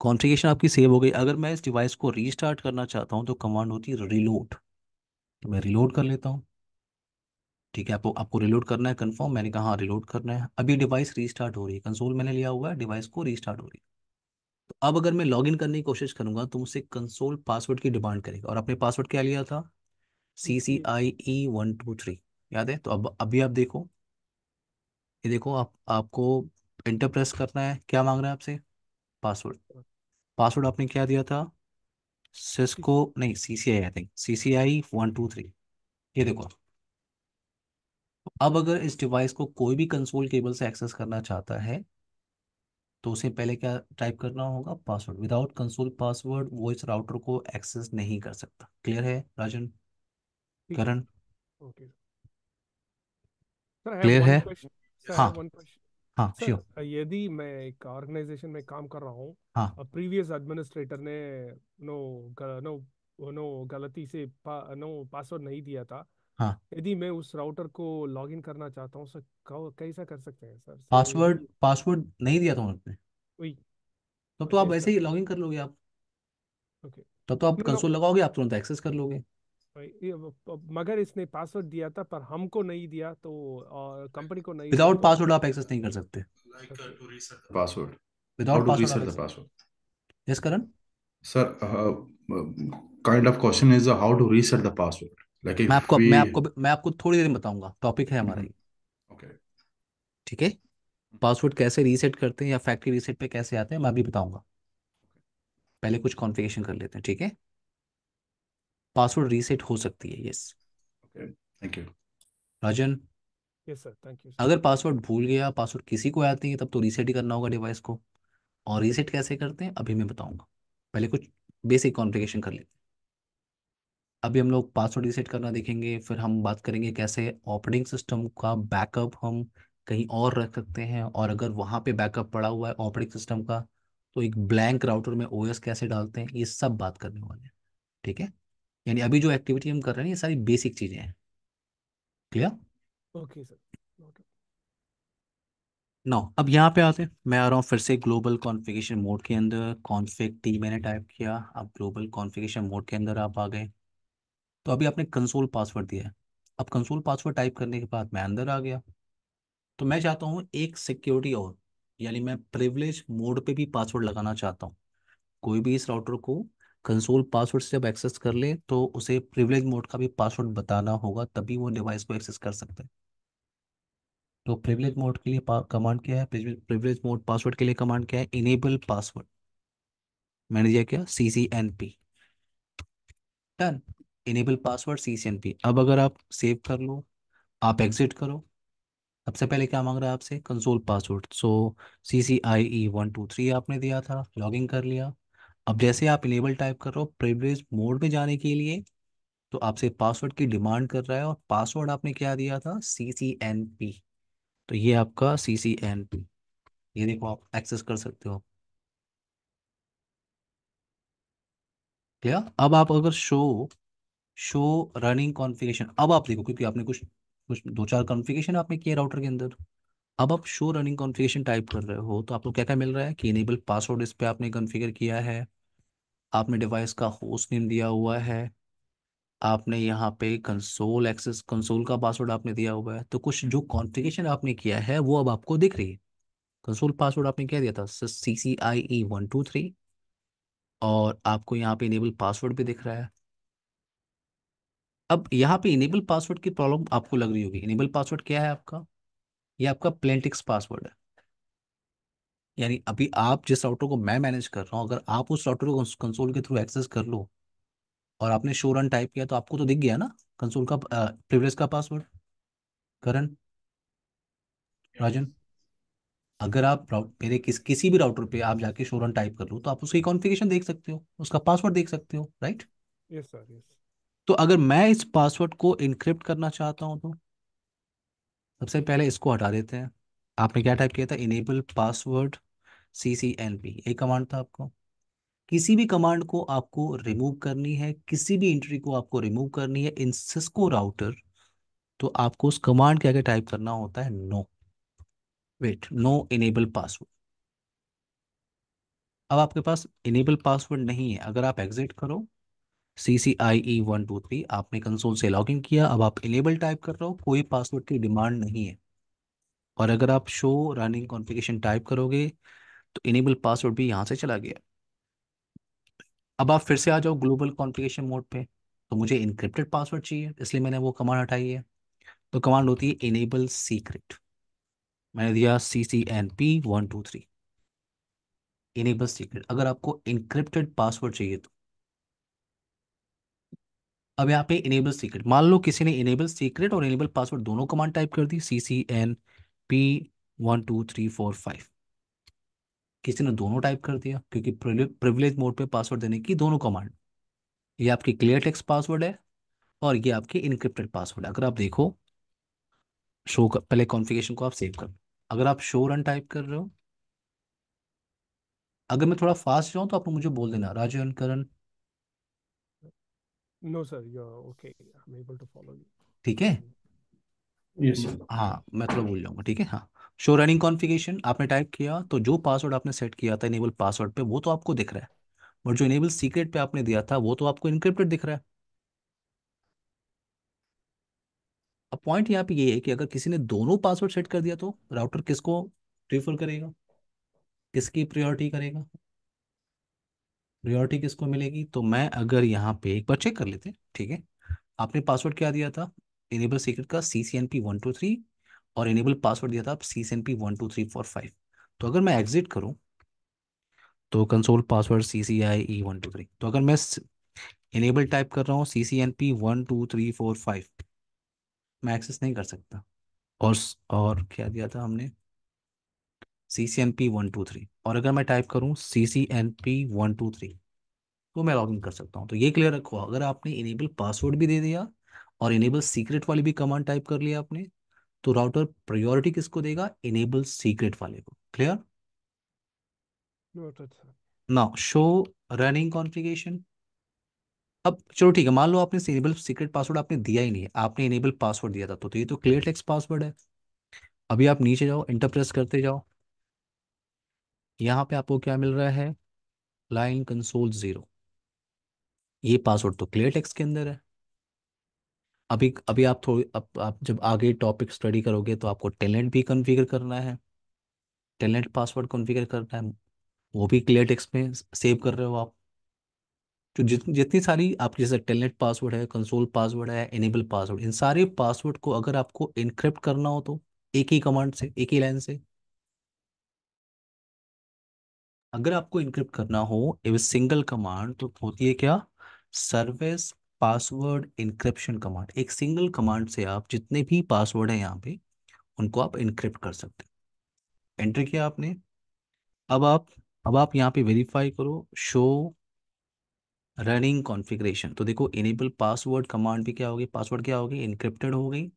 कॉन्फ़िगरेशन आपकी सेव हो गई। अगर मैं इस डिवाइस को रीस्टार्ट करना चाहता हूँ तो कमांड होती है रीलोड। तो मैं रीलोड कर लेता हूँ। ठीक है, आपको आपको रिलोड करना है कंफर्म, मैंने कहा हाँ रिलोड करना है। अभी डिवाइस रीस्टार्ट हो रही है, कंसोल मैंने लिया हुआ है, डिवाइस को रीस्टार्ट हो रही है। तो अब अगर मैं लॉगिन करने की कोशिश करूंगा तो मुझसे कंसोल पासवर्ड की डिमांड करेगा, और आपने पासवर्ड क्या लिया था, CCA। CCIE123, याद है। तो अब अभी आप देखो, ये देखो आपको एंटर प्रेस करना है, क्या मांग रहा है आपसे, पासवर्ड। पासवर्ड आपने क्या दिया था, सिस्को, नहीं CCI, आई थिंक CCIE123। ये देखो। अब अगर इस डिवाइस को कोई भी कंसोल केबल से एक्सेस करना चाहता है तो उसे पहले क्या टाइप करना होगा, पासवर्ड। विदाउट कंसोल पासवर्ड वो इस राउटर को एक्सेस नहीं कर सकता। क्लियर है राजन, ठीक है Karan, sir. Okay sir, I have clear one है। क्वेश्चन। सर, आई हाँ, हैव वन क्वेश्चन। हाँ श्योर। सर, यदि मैं एक ऑर्गेनाइजेशन में काम कर रहा हूँ, हाँ, प्रीवियस एडमिनिस्ट्रेटर ने नो नो नो गलती से नो पासवर्ड नहीं दिया था, हाँ। यदि मैं उस राउटर को लॉगिन करना चाहता हूँ सर, कैसा कर सकते हैं सर से पासवर्ड यदि पासवर्ड नहीं दिया था उन्होंने, वही तब तो आप यस वैसे सर। ही लॉगिन कर लोगे आप। ओके। तब तो आप नो नो, कंसोल लगाओगे, आप तुरंत एक्सेस कर लोगे। मगर इसने पासवर्ड दिया था पर हमको नहीं दिया, तो कंपनी को नहीं दिया विदाउट तो पासवर्ड आप एक्सेस नहीं कर सकते। Like okay. to reset the password. How without to password आप reset the access, password? Yes Karan. Sir, kind of question is how to reset the password. Like if we. मैं आपको थोड़ी देर में बताऊंगा, टॉपिक है हमारा Mhm. ये। Okay. ठीक है, पासवर्ड कैसे रीसेट करते हैं या फैक्ट्री रीसेट पे कैसे आते हैं मैं अभी बताऊंगा। पहले कुछ कॉन्फ़िगरेशन कर लेते हैं, ठीक है। पासवर्ड रीसेट हो सकती है, yes. Okay. Thank you. Rajan, yes sir, thank you sir. अगर पासवर्ड भूल गया, पासवर्ड किसी को याद नहीं है, तब तो रीसेट ही करना होगा डिवाइस को। और रीसेट कैसे करते हैं अभी मैं बताऊंगा, पहले कुछ बेसिक कॉन्फ़िगरेशन कर लेते हैं। अभी हम लोग पासवर्ड रीसेट करना देखेंगे, फिर हम बात करेंगे कैसे ऑपरेटिंग सिस्टम का बैकअप हम कहीं और रख सकते हैं, और अगर वहाँ पे बैकअप पड़ा हुआ है ऑपरेटिंग सिस्टम का तो एक ब्लैंक राउटर में ओएस कैसे डालते हैं, ये सब बात करने वाले हैं। ठीक है, यानी अभी जो एक्टिविटी हम कर रहे हैं ये सारी बेसिक चीज़ें हैं। Clear. Okay sir. Okay. No, अब यहाँ पे आते हैं, मैं आ रहा हूँ फिर से ग्लोबल कॉन्फ़िगरेशन मोड के अंदर। कॉन्फ़िग टी मैंने टाइप किया, अब ग्लोबल कॉन्फ़िगरेशन मोड के अंदर आप आ गए। तो अभी आपने कंसोल पासवर्ड दिया है। अब कंसोल पासवर्ड टाइप करने के बाद मैं अंदर आ गया। तो मैं चाहता हूँ एक सिक्योरिटी और, यानी मैं प्रिविलेज मोड पे भी पासवर्ड लगाना चाहता हूँ। कोई भी इस राउटर को कंसोल पासवर्ड से जब एक्सेस कर ले तो उसे प्रिविलेज मोड का भी पासवर्ड बताना होगा, तभी वो डिवाइस को एक्सेस कर सकता है। तो प्रिविलेज मोड के लिए कमांड क्या है, प्रिविलेज मोड पासवर्ड के लिए कमांड क्या है, इनेबल पासवर्ड। मैंने दिया क्या, CCNP, done. Enable password CCNP। अब अगर आप सेव कर लो, आप एग्जिट करो। सबसे पहले क्या मांग रहा है आपसे, कंसोल पासवर्ड। सो CCIE123 आपने दिया था, लॉगिन कर लिया। अब जैसे आप इनेबल टाइप कर रहे हो प्रिविलेज मोड में जाने के लिए, तो आपसे पासवर्ड की डिमांड कर रहा है, और पासवर्ड आपने क्या दिया था, CCNP। तो ये आपका CCNP, ये देखो आप एक्सेस कर सकते हो। क्या, अब आप अगर शो शो रनिंग कॉन्फ़िगरेशन, अब आप देखो, क्योंकि आपने कुछ कुछ दो चार कॉन्फ़िगरेशन आपने किए राउटर के अंदर। अब आप शो रनिंग कॉन्फ़िगरेशन टाइप कर रहे हो तो आपको क्या क्या मिल रहा है कि इनेबल पासवर्ड इस पे आपने कॉन्फ़िगर किया है, आपने डिवाइस का होस्ट नेम दिया हुआ है, आपने यहाँ पे कंसोल एक्सेस, कंसोल का पासवर्ड आपने दिया हुआ है, तो कुछ जो कॉन्फ़िगरेशन आपने किया है वो अब आपको दिख रही है। कंसोल पासवर्ड आपने क्या दिया था, CCIE123, और आपको यहाँ पे इनेबल पासवर्ड भी दिख रहा है। अब यहाँ पे इनेबल पासवर्ड की प्रॉब्लम आपको लग रही होगी। इनेबल पासवर्ड क्या है आपका, ये आपका प्लेन टेक्स्ट पासवर्ड है। यानी अभी आप जिस राउटर को मैं मैनेज कर रहा हूँ, अगर आप उस राउटर को कंसोल के थ्रू एक्सेस कर लो और आपने शो रन टाइप किया, तो आपको तो दिख गया ना कंसोल का प्रिविलेज का पासवर्ड। करण, राजन, Yes. अगर आप मेरे किसी भी राउटर पे आप जाके शो रन टाइप कर लो, तो आप उसकी कॉन्फ़िगरेशन देख सकते हो, उसका पासवर्ड देख सकते हो, राइट। Yes, sir. Yes. तो अगर मैं इस पासवर्ड को इनक्रिप्ट करना चाहता हूँ, तो सबसे पहले इसको हटा देते हैं। आपने क्या टाइप किया था, इनेबल पासवर्ड CCNP, एक कमांड था आपको। किसी भी कमांड को आपको रिमूव करनी है, किसी भी एंट्री को आपको रिमूव करनी है इन सिस्को राउटर, तो आपको उस कमांड के आगे टाइप करना होता है no, wait, no enable password. अब आपके पास इनेबल पासवर्ड नहीं है, अगर आप एग्जिट करो, CCIE123, आपने कंसोल से लॉगिन किया, अब आप इनेबल टाइप कर रहे हो, कोई पासवर्ड की डिमांड नहीं है। और अगर आप शो रनिंग कॉन्फ़िगरेशन टाइप करोगे, तो इनेबल पासवर्ड भी यहाँ से चला गया। अब आप फिर से आ जाओ ग्लोबल कॉन्फ़िगरेशन मोड पे, तो मुझे इनक्रिप्टेड पासवर्ड चाहिए, इसलिए मैंने वो कमांड हटाई है। तो कमांड होती है इनेबल सीक्रेट, मैंने दिया CCNP123, इनेबल सीक्रेट। अगर आपको इनक्रिप्टेड पासवर्ड चाहिए, तो अब यहाँ पे इनेबल सीक्रेट, मान लो किसी ने इनेबल सीक्रेट और इनेबल पासवर्ड दोनों कमांड टाइप कर दी, CCNP12345, किसी ने दोनों टाइप कर दिया, क्योंकि प्रिविलेज मोड पे पासवर्ड देने की दोनों कमांड, ये आपकी क्लियर टेक्स्ट पासवर्ड है और ये आपकी इनक्रिप्टेड पासवर्ड है। अगर आप देखो, पहले कॉन्फ़िगरेशन को आप सेव कर, अगर आप शो रन टाइप कर रहे हो, अगर मैं थोड़ा फास्ट जाऊँ तो आप मुझे बोल देना, राजन, करण, No, sir. You're okay. I'm able to follow you. ठीक है। Mm. Yes, sir. हाँ, मैं थोड़ा भूल जाऊंगा, ठीक है, हाँ। शो रनिंग कॉन्फ़िगरेशन आपने टाइप किया, तो जो पासवर्ड आपने सेट किया था इनेबल पासवर्ड पे, वो तो आपको दिख रहा है, और जो इनेबल सीक्रेट पे आपने दिया था, वो तो आपको इनक्रिप्टेड दिख रहा है। अब पॉइंट यहाँ पे ये है कि अगर किसी ने दोनों पासवर्ड सेट कर दिया, तो राउटर किसको प्रीफर करेगा, किसकी प्रायोरिटी करेगा, प्रायोरिटी किसको मिलेगी। तो मैं अगर यहाँ पे एक बार चेक कर लेते हैं, ठीक है। आपने पासवर्ड क्या दिया था, इनेबल सीक्रेट का CCNP123, और इनेबल पासवर्ड दिया था आप CCNP12345। तो अगर मैं एग्जिट करूँ, तो कंसोल पासवर्ड CCIE123, तो अगर मैं इनेबल टाइप कर रहा हूँ CCNP12345, मैं एक्सेस नहीं कर सकता। और क्या दिया था हमने, CCNP123, और अगर मैं टाइप करूँ CCNP123, तो मैं लॉगिन कर सकता हूँ। तो ये क्लियर रखो, अगर आपने इनेबल पासवर्ड भी दे दिया और इनेबल सीक्रेट वाली भी कमांड टाइप कर लिया आपने, तो राउटर प्रायोरिटी किसको देगा, इनेबल सीक्रेट वाले को। Clear. Noted, sir. Now show running configuration. अब चलो ठीक है, मान लो आपने इनेबल सीक्रेट पासवर्ड आपने दिया ही नहीं है, आपने इनेबल पासवर्ड दिया था, तो ये तो क्लियर टेक्स्ट पासवर्ड है। अभी आप नीचे जाओ, इंटर प्रेस करते जाओ, यहाँ पे आपको क्या मिल रहा है, लाइन कंसोल 0, ये पासवर्ड तो क्लियर टेक्स्ट के अंदर है। अभी अभी आप थोड़ी, अब आप जब आगे टॉपिक स्टडी करोगे, तो आपको टेलेंट भी कॉन्फ़िगर करना है, टेलेंट पासवर्ड कॉन्फ़िगर करना है, वो भी क्लियर टेक्स्ट में सेव कर रहे हो आप। जो जितनी सारी आपकी, जैसे टेलनेट पासवर्ड है, कंसोल पासवर्ड है, इनेबल पासवर्ड, इन सारे पासवर्ड को अगर आपको इनक्रिप्ट करना हो, तो एक ही कमांड से, एक ही लाइन से। अगर आपको इनक्रिप्ट करना हो ए सिंगल कमांड, तो होती है क्या, सर्विस पासवर्ड इंक्रिप्शन कमांड। एक सिंगल कमांड से आप जितने भी पासवर्ड हैं यहाँ पे, उनको आप इनक्रिप्ट कर सकते हैं। एंटर किया आपने, अब आप अब आप यहाँ पे वेरीफाई करो, शो रनिंग कॉन्फ़िगरेशन, तो देखो इनेबल पासवर्ड कमांड भी क्या होगी, पासवर्ड क्या होगी, इनक्रिप्टेड हो गई।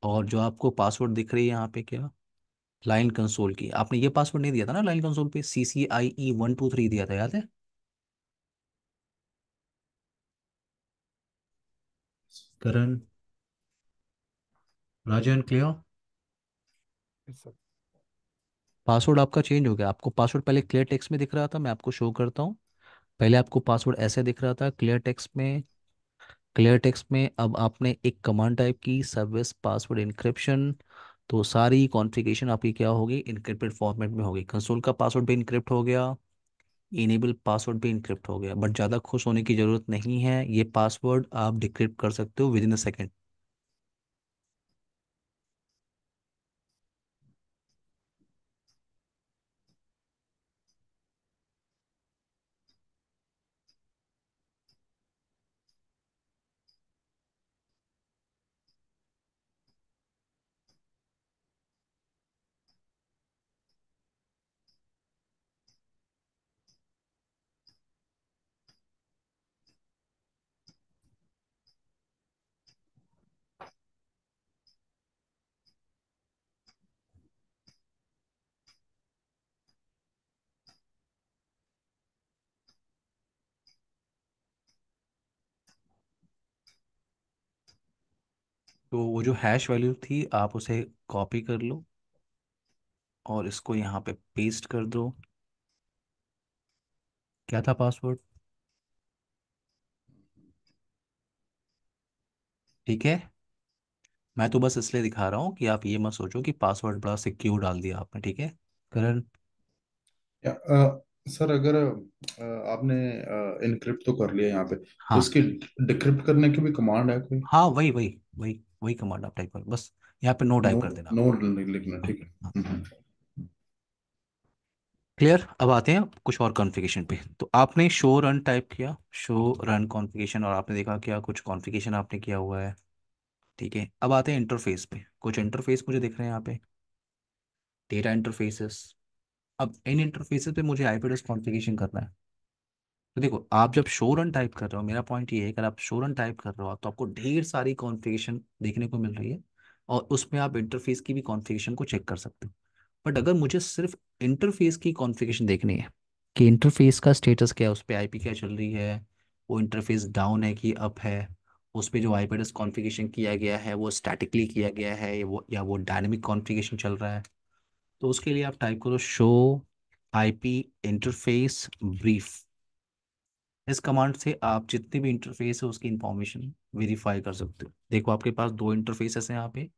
और जो आपको पासवर्ड दिख रही है यहाँ पे, क्या, लाइन कंसोल की, आपने ये पासवर्ड नहीं दिया था ना लाइन कंसोल पे, CCIE123 दिया था, याद है। करण, Rajan, clear. Yes, sir. Password आपका चेंज हो गया, आपको पासवर्ड पहले क्लियर टेक्स्ट में दिख रहा था, मैं आपको शो करता हूँ। पहले आपको पासवर्ड ऐसे दिख रहा था क्लियर टेक्स्ट में, क्लियर टेक्स्ट में अब आपने एक कमांड टाइप की, सर्विस पासवर्ड इंक्रिप्शन। तो सारी कॉन्फ़िगरेशन आपकी क्या होगी, इनक्रिप्टेड फॉर्मेट में होगी। कंसोल का पासवर्ड भी इनक्रिप्ट हो गया, इनेबल पासवर्ड भी इनक्रिप्ट हो गया। बट ज़्यादा खुश होने की ज़रूरत नहीं है, ये पासवर्ड आप डिक्रिप्ट कर सकते हो विद इन अ सेकेंड। तो वो जो हैश वैल्यू थी आप उसे कॉपी कर लो और इसको यहाँ पे पेस्ट कर दो। क्या था पासवर्ड? ठीक है। मैं तो बस इसलिए दिखा रहा हूँ कि आप ये मत सोचो कि पासवर्ड बड़ा सिक्योर डाल दिया आपने। ठीक है करण? या, सर अगर आपने इनक्रिप्ट तो कर लिया यहाँ पे, तो हाँ इसकी डिक्रिप्ट करने की भी कमांड है कोई? हाँ, वही वही वही वही कमांड आप टाइप कर बस, यहाँ पे नो नो, टाइप कर देना नो आपको। लिखना, हाँ ठीक है। हाँ। हम्म। क्लियर। अब आते हैं कुछ और कॉन्फ़िगरेशन पे। तो आपने शो रन टाइप किया, शो रन कॉन्फ़िगरेशन, और आपने देखा क्या कुछ कॉन्फ़िगरेशन आपने किया हुआ है। ठीक है, अब आते हैं इंटरफेस पे। कुछ इंटरफेस मुझे दिख रहे हैं यहाँ पे, डेटा इंटरफेसेस। अब इन इंटरफेसेस पे मुझे आईपी एड्रेस कॉन्फ़िगरेशन करना है। तो देखो, आप जब शो रन टाइप कर रहे हो, मेरा पॉइंट ये है, अगर आप शो रन टाइप कर रहे हो तो आपको ढेर सारी कॉन्फ़िगरेशन देखने को मिल रही है, और उसमें आप इंटरफेस की भी कॉन्फ़िगरेशन को चेक कर सकते हो। बट अगर मुझे सिर्फ इंटरफेस की कॉन्फ़िगरेशन देखनी है कि इंटरफेस का स्टेटस क्या है, उस पर आईपी क्या चल रही है, वो इंटरफेस डाउन है कि अप है, उस पर जो आईपी एड्रेस कॉन्फ़िगरेशन किया गया है वो स्टैटिकली किया गया है या वो डायनेमिक कॉन्फ़िगरेशन चल रहा है, तो उसके लिए आप टाइप करो शो आईपी इंटरफेस ब्रीफ। इस कमांड से आप जितने भी इंटरफेस है उसकी इंफॉर्मेशन वेरीफाई कर सकते हो। देखो आपके पास दो इंटरफेसेस हैं यहाँ पे,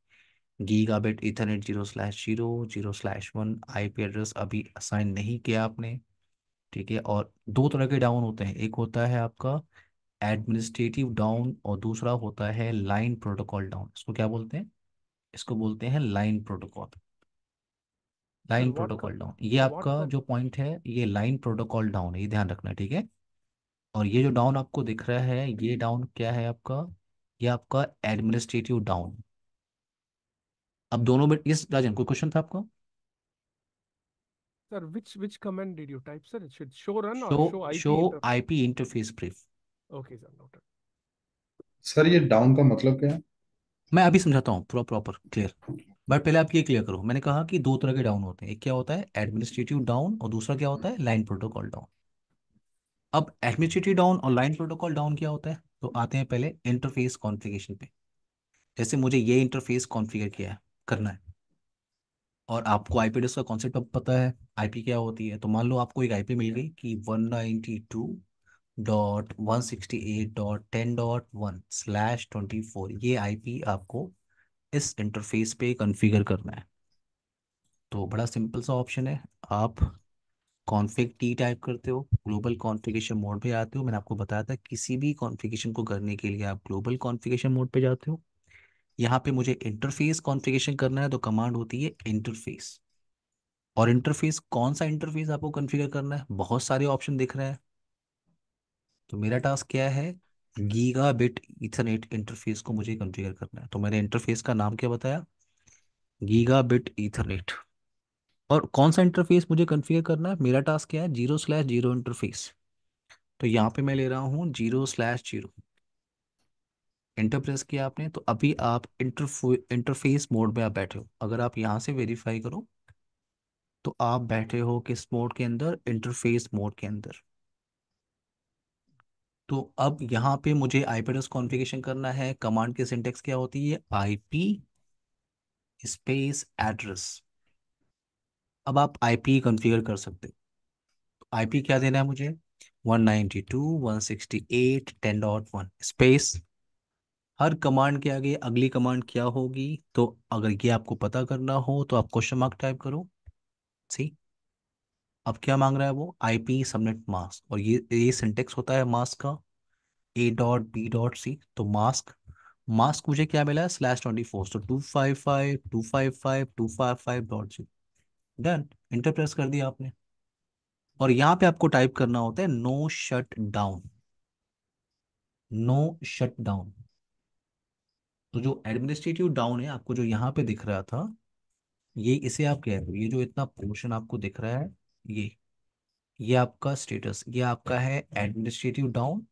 गीगाबिट ईथरनेट 0/0 0/1। आईपी एड्रेस अभी असाइन नहीं किया आपने। ठीक है, और दो तरह के डाउन होते हैं, एक होता है आपका एडमिनिस्ट्रेटिव डाउन और दूसरा होता है लाइन प्रोटोकॉल डाउन। इसको क्या बोलते हैं? इसको बोलते हैं line protocol. Sir, line protocol down, ये what आपका pro जो पॉइंट है ये लाइन प्रोटोकॉल डाउन है, ये ध्यान रखना है। ठीक है, और ये जो डाउन आपको दिख रहा है ये डाउन क्या है आपका? ये आपका एडमिनिस्ट्रेटिव डाउन। अब दोनों में इस राजन कोई क्वेश्चन था आपको? Sir, which command did you type, sir? It should show run show or show show IP interface? IP interface brief. Okay, sir, noted. Sir ये डाउन का मतलब क्या है? मैं अभी समझाता हूँ पूरा प्रॉपर क्लियर। बट पहले आप ये क्लियर करो, मैंने कहा कि दो तरह के डाउन होते हैं, एक क्या होता है एडमिनिस्ट्रेटिव डाउन और दूसरा क्या होता है लाइन प्रोटोकॉल डाउन। अब एडमिनिस्ट्रेटिव डाउन और लाइन प्रोटोकॉल डाउन क्या होता है, तो आते हैं पहले इंटरफेस कॉन्फ़िगरेशन पे। जैसे मुझे ये इंटरफेस कॉन्फ़िगर किया है, करना है, और आपको आईपी एड्रेस का कॉन्सेप्ट अब पता है, आईपी क्या होती है। तो मान लो आपको एक आईपी मिल गई कि 192.168.10.1/24, ये आईपी आपको इस इंटरफेस पे कॉन्फ़िगर करना है। तो बड़ा सिंपल सा ऑप्शन है, आप कॉन्फ़िग टी टाइप करते हो, ग्लोबल कॉन्फ़िगरेशन मोड पे आते हो। मैंने आपको बताया था किसी भी कॉन्फ़िगरेशन को करने के लिए आप ग्लोबल कॉन्फ़िगरेशन मोड पे जाते हो। यहाँ पे मुझे इंटरफेस कॉन्फ़िगरेशन करना है तो कमांड होती है इंटरफेस। और इंटरफेस कौन सा इंटरफेस आपको कॉन्फ़िगर करना है, बहुत सारे ऑप्शन दिख रहे हैं। तो मेरा टास्क क्या है, गीगा बिट ईथरनेट इंटरफेस को मुझे कॉन्फ़िगर करना है। तो मैंने इंटरफेस का नाम क्या बताया, गीगा बिट ईथरनेट। और कौन सा इंटरफेस मुझे कॉन्फ़िगर करना है, मेरा टास्क क्या है, 0/0 इंटरफेस। तो यहाँ पे मैं ले रहा हूँ 0/0। इंटर प्रेस किया आपने तो अभी आप इंटरफेस मोड में आप बैठे हो। अगर आप यहाँ से वेरीफाई करो तो आप बैठे हो किस मोड के अंदर, इंटरफेस मोड के अंदर। तो अब यहाँ पे मुझे आईपी एड्रेस कॉन्फ़िगरेशन करना है, कमांड की सिंटेक्स क्या होती है, आईपी स्पेस एड्रेस। अब आप आईपी कॉन्फ़िगर कर सकते हो। आईपी क्या देना है मुझे, 192.168.10.1 स्पेस हर कमांड के आगे अगली कमांड क्या होगी, तो अगर ये आपको पता करना हो तो आप क्वेश्चन मार्क टाइप करो। सी, अब क्या मांग रहा है वो, आईपी सबनेट मास्क, और ये सिंटेक्स होता है मास्क का, A dot B dot C. तो मास्क, मास्क मुझे क्या मिला है, /24, तो 255 dot G. Done, enter press कर दिया आपने। और यहाँ पे आपको टाइप करना होता है no shut down, no shut down. तो जो एडमिनिस्ट्रेटिव डाउन है आपको जो यहाँ पे दिख रहा था, ये इसे आप कह रहे हो, ये जो इतना पोर्शन आपको दिख रहा है, ये आपका स्टेटस, ये आपका है एडमिनिस्ट्रेटिव डाउन,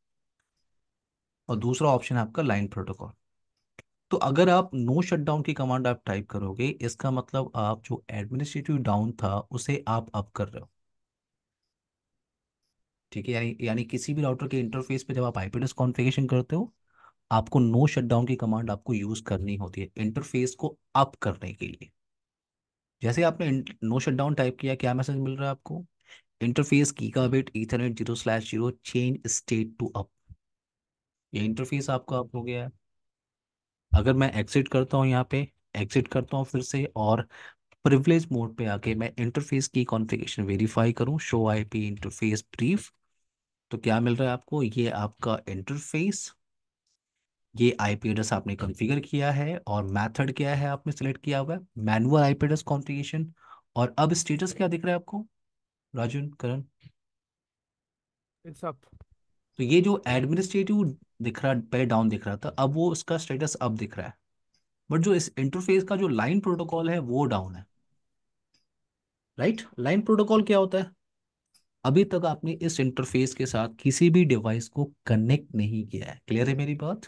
और दूसरा ऑप्शन है आपका लाइन प्रोटोकॉल। तो अगर आप नो शटडाउन की कमांड आप टाइप करोगे, इसका मतलब आप जो एडमिनिस्ट्रेटिव डाउन था उसे आप अप कर रहे हो। ठीक है, यानी किसी भी राउटर के इंटरफेस पे जब आप आईपी एड्रेस कॉन्फ़िगरेशन करते हो, आपको नो शटडाउन की कमांड आपको यूज करनी होती है इंटरफेस को अप करने के लिए। जैसे आपने नो शटडाउन टाइप किया, क्या मैसेज मिल रहा है आपको, interface gigabit ethernet 0/0 change state to up. ये इंटरफेस आपका अप हो गया है। अगर मैं एग्जिट करता हूँ यहाँ पे, एग्जिट करता हूँ फिर से, और प्रिविलेज मोड पे आके मैं इंटरफेस की कॉन्फ़िगरेशन वेरीफाई करूँ, शो आईपी इंटरफेस ब्रीफ, तो क्या मिल रहा है आपको, ये आपका इंटरफेस, ये आईपी एड्रेस आपने कॉन्फ़िगर किया है, और मेथड क्या है आपने सेलेक्ट किया हुआ है, मैनुअल आईपी एड्रेस कॉन्फ़िगरेशन। और अब स्टेटस क्या दिख रहा है आपको, राजन करण? It's up. तो ये जो एडमिनिस्ट्रेटिव दिख रहा, पहले डाउन दिख रहा था, अब वो उसका स्टेटस अब दिख रहा है। बट जो इस इंटरफेस का जो लाइन प्रोटोकॉल है वो डाउन है। राइट, लाइन प्रोटोकॉल क्या होता है, अभी तक आपने इस इंटरफेस के साथ किसी भी डिवाइस को कनेक्ट नहीं किया है। क्लियर है मेरी बात?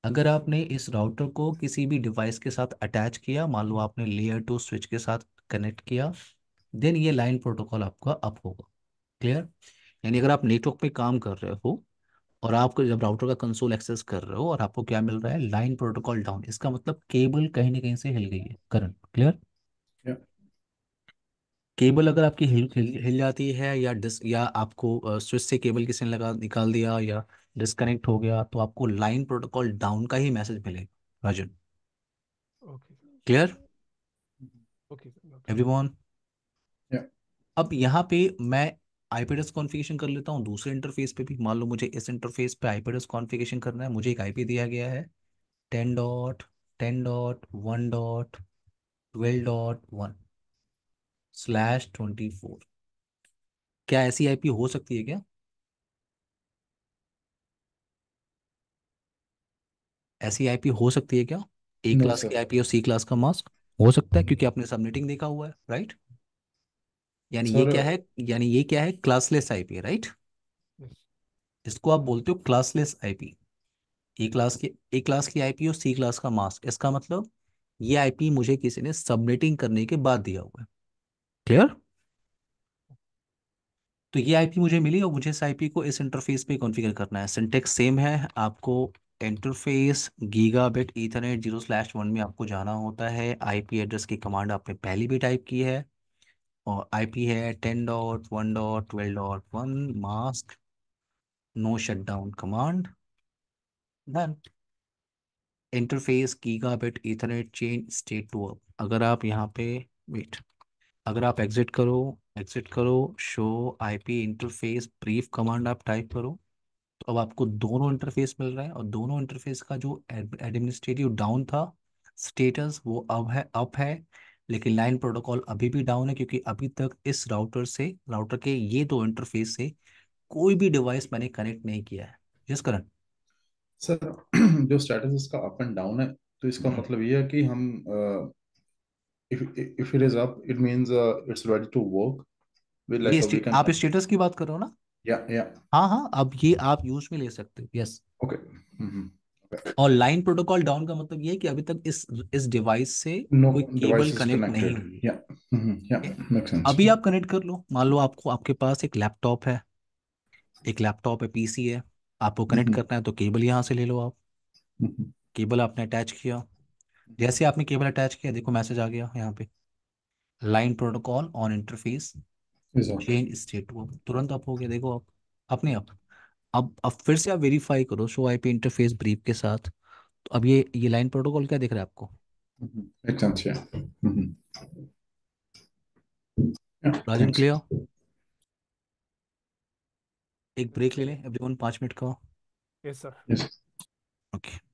अगर आपने इस राउटर को किसी भी डिवाइस के साथ अटैच किया, मान लो आपने लेयर 2 स्विच के साथ कनेक्ट किया, देन ये लाइन प्रोटोकॉल आपका अप होगा। क्लियर? यानी अगर आप नेटवर्क पे काम कर रहे हो, और आपको जब राउटर का कंसोल एक्सेस कर रहे हो और आपको क्या मिल रहा है, लाइन प्रोटोकॉल डाउन, इसका मतलब केबल कहीं ना कहीं से हिल गई है। Current clear? या केबल अगर आपकी हिल जाती है, या या आपको स्विच से केबल किसी ने लगा निकाल दिया, या डिस्कनेक्ट हो गया, तो आपको लाइन प्रोटोकॉल डाउन का ही मैसेज मिलेगा। राजन, Okay. Clear Okay, sir. Okay. Everyone? या अब यहाँ पे मैं आईपी एड्रेस कॉन्फ़िगरेशन कर लेता हूँ दूसरे इंटरफेस पे भी। मान लो मुझे इस इंटरफेस पे आईपी एड्रेस कॉन्फ़िगरेशन करना है, मुझे एक आईपी दिया गया है 10.10.1.12.1/24। क्या ऐसी आईपी हो सकती है क्या? ऐसी आईपी हो सकती है क्या, ए नो क्लास की सर। आईपी और सी क्लास का मास्क? हो सकता है, क्योंकि आपने सबनेटिंग देखा हुआ है, राइट? यानी ये सर क्या है, यानी ये क्या है, क्लासलेस आईपी, राइट? Yes. इसको आप बोलते हो क्लासलेस आईपी। ए क्लास की आईपी और सी क्लास का मास्क, इसका मतलब ये आईपी मुझे किसी ने सबनेटिंग करने के बाद दिया हुआ है। क्लियर? तो ये आईपी मुझे मिली, और मुझे इस आईपी को इस इंटरफेस पे कॉन्फ़िगर करना है। सिंटेक्स सेम है आपको, इंटरफेस गीगाबिट ईथरनेट 0/1 में आपको जाना होता है। आईपी एड्रेस की कमांड आपने पहले भी टाइप की है, और आईपी है 10.1.12.1 mask no shutdown command. Done. Interface gigabit ethernet change state to up. अगर आप यहाँ पे, वेट, अगर आप एग्जिट करो, एग्जिट करो, show IP interface brief command आप टाइप करो, तो अब आपको दोनों इंटरफेस मिल रहा है, और दोनों इंटरफेस का जो एडमिनिस्ट्रेटिव डाउन था स्टेटस, वो अब है अप है। लेकिन लाइन प्रोटोकॉल अभी भी डाउन है, क्योंकि अभी तक इस राउटर के ये दो इंटरफेस से कोई भी डिवाइस मैंने कनेक्ट नहीं किया है। यस करण? सर जो स्टेटस इसका अप एंड डाउन है, तो इसका मतलब ये है कि हम if it is up, it means it's ready to work with like we can. आप स्टेटस की बात कर रहे हो ना? Yeah. हाँ हाँ, अब ये आप यूज में ले सकते हो, यस। Okay. Mm-hmm. Okay. और लाइन प्रोटोकॉल डाउन का मतलब ये है कि अभी तक इस डिवाइस से कोई No cable device is connect नहीं connected. हुई Yeah. Mm-hmm. Yeah. है। Makes sense. अभी आप कनेक्ट कर लो, मान लो आपको, आपके पास एक लैपटॉप है, एक लैपटॉप है, पीसी है, आपको कनेक्ट Mm-hmm. करना है, तो केबल यहाँ से ले लो आप। Mm-hmm. केबल आपने अटैच किया, जैसे आपने केबल अटैच किया, देखो मैसेज आ गया यहाँ पे, line protocol on interface Is up. Change state, वो तुरंत अप हो गया, देखो आप अपने आप। अब फिर से आप वेरीफाई करो शो आईपी इंटरफेस ब्रीफ के साथ। तो अब ये लाइन प्रोटोकॉल क्या दिख रहा है आपको? Makes sense, yeah. Mhm. Yeah, राजन thanks. क्लियर? एक ब्रेक ले लें एवरीवन, 5 मिनट का। Yes, sir. Yes. ओके।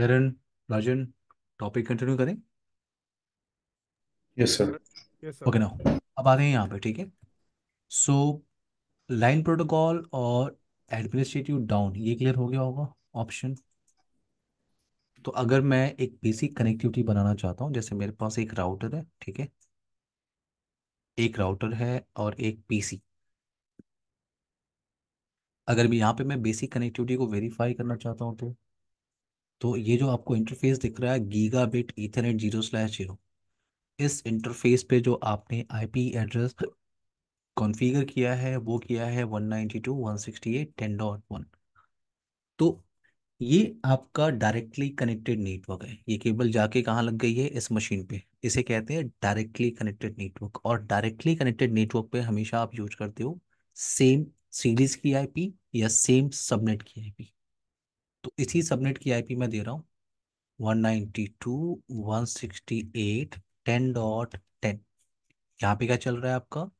करण, राजन, टॉपिक कंटिन्यू करें? Yes sir. Yes, sir. Okay ना, अब आ गए हैं यहाँ पे, ठीक है। सो लाइन प्रोटोकॉल और एडमिनिस्ट्रेटिव डाउन, ये क्लियर हो गया होगा ऑप्शन। तो अगर मैं एक बेसिक कनेक्टिविटी बनाना चाहता हूँ, जैसे मेरे पास एक राउटर है, ठीक है, एक राउटर है और एक पीसी। अगर मैं यहाँ पे मैं बेसिक कनेक्टिविटी को वेरीफाई करना चाहता हूँ तो ये जो आपको इंटरफेस दिख रहा है, गीगा बिट ईथरनेट 0/0, इस इंटरफेस पे जो आपने आईपी एड्रेस कॉन्फ़िगर किया है वो किया है 192.168.10.1। तो ये आपका डायरेक्टली कनेक्टेड नेटवर्क है। ये केबल जाके कहाँ लग गई है? इस मशीन पे। इसे कहते हैं डायरेक्टली कनेक्टेड नेटवर्क। और डायरेक्टली कनेक्टेड नेटवर्क पे हमेशा आप यूज करते हो सेम सीरीज की आईपी या सेम सबनेट की आईपी। तो इसी सबनेट की आईपी मैं दे रहा हूँ 192.168.10.10। यहाँ पे क्या चल रहा है आपका?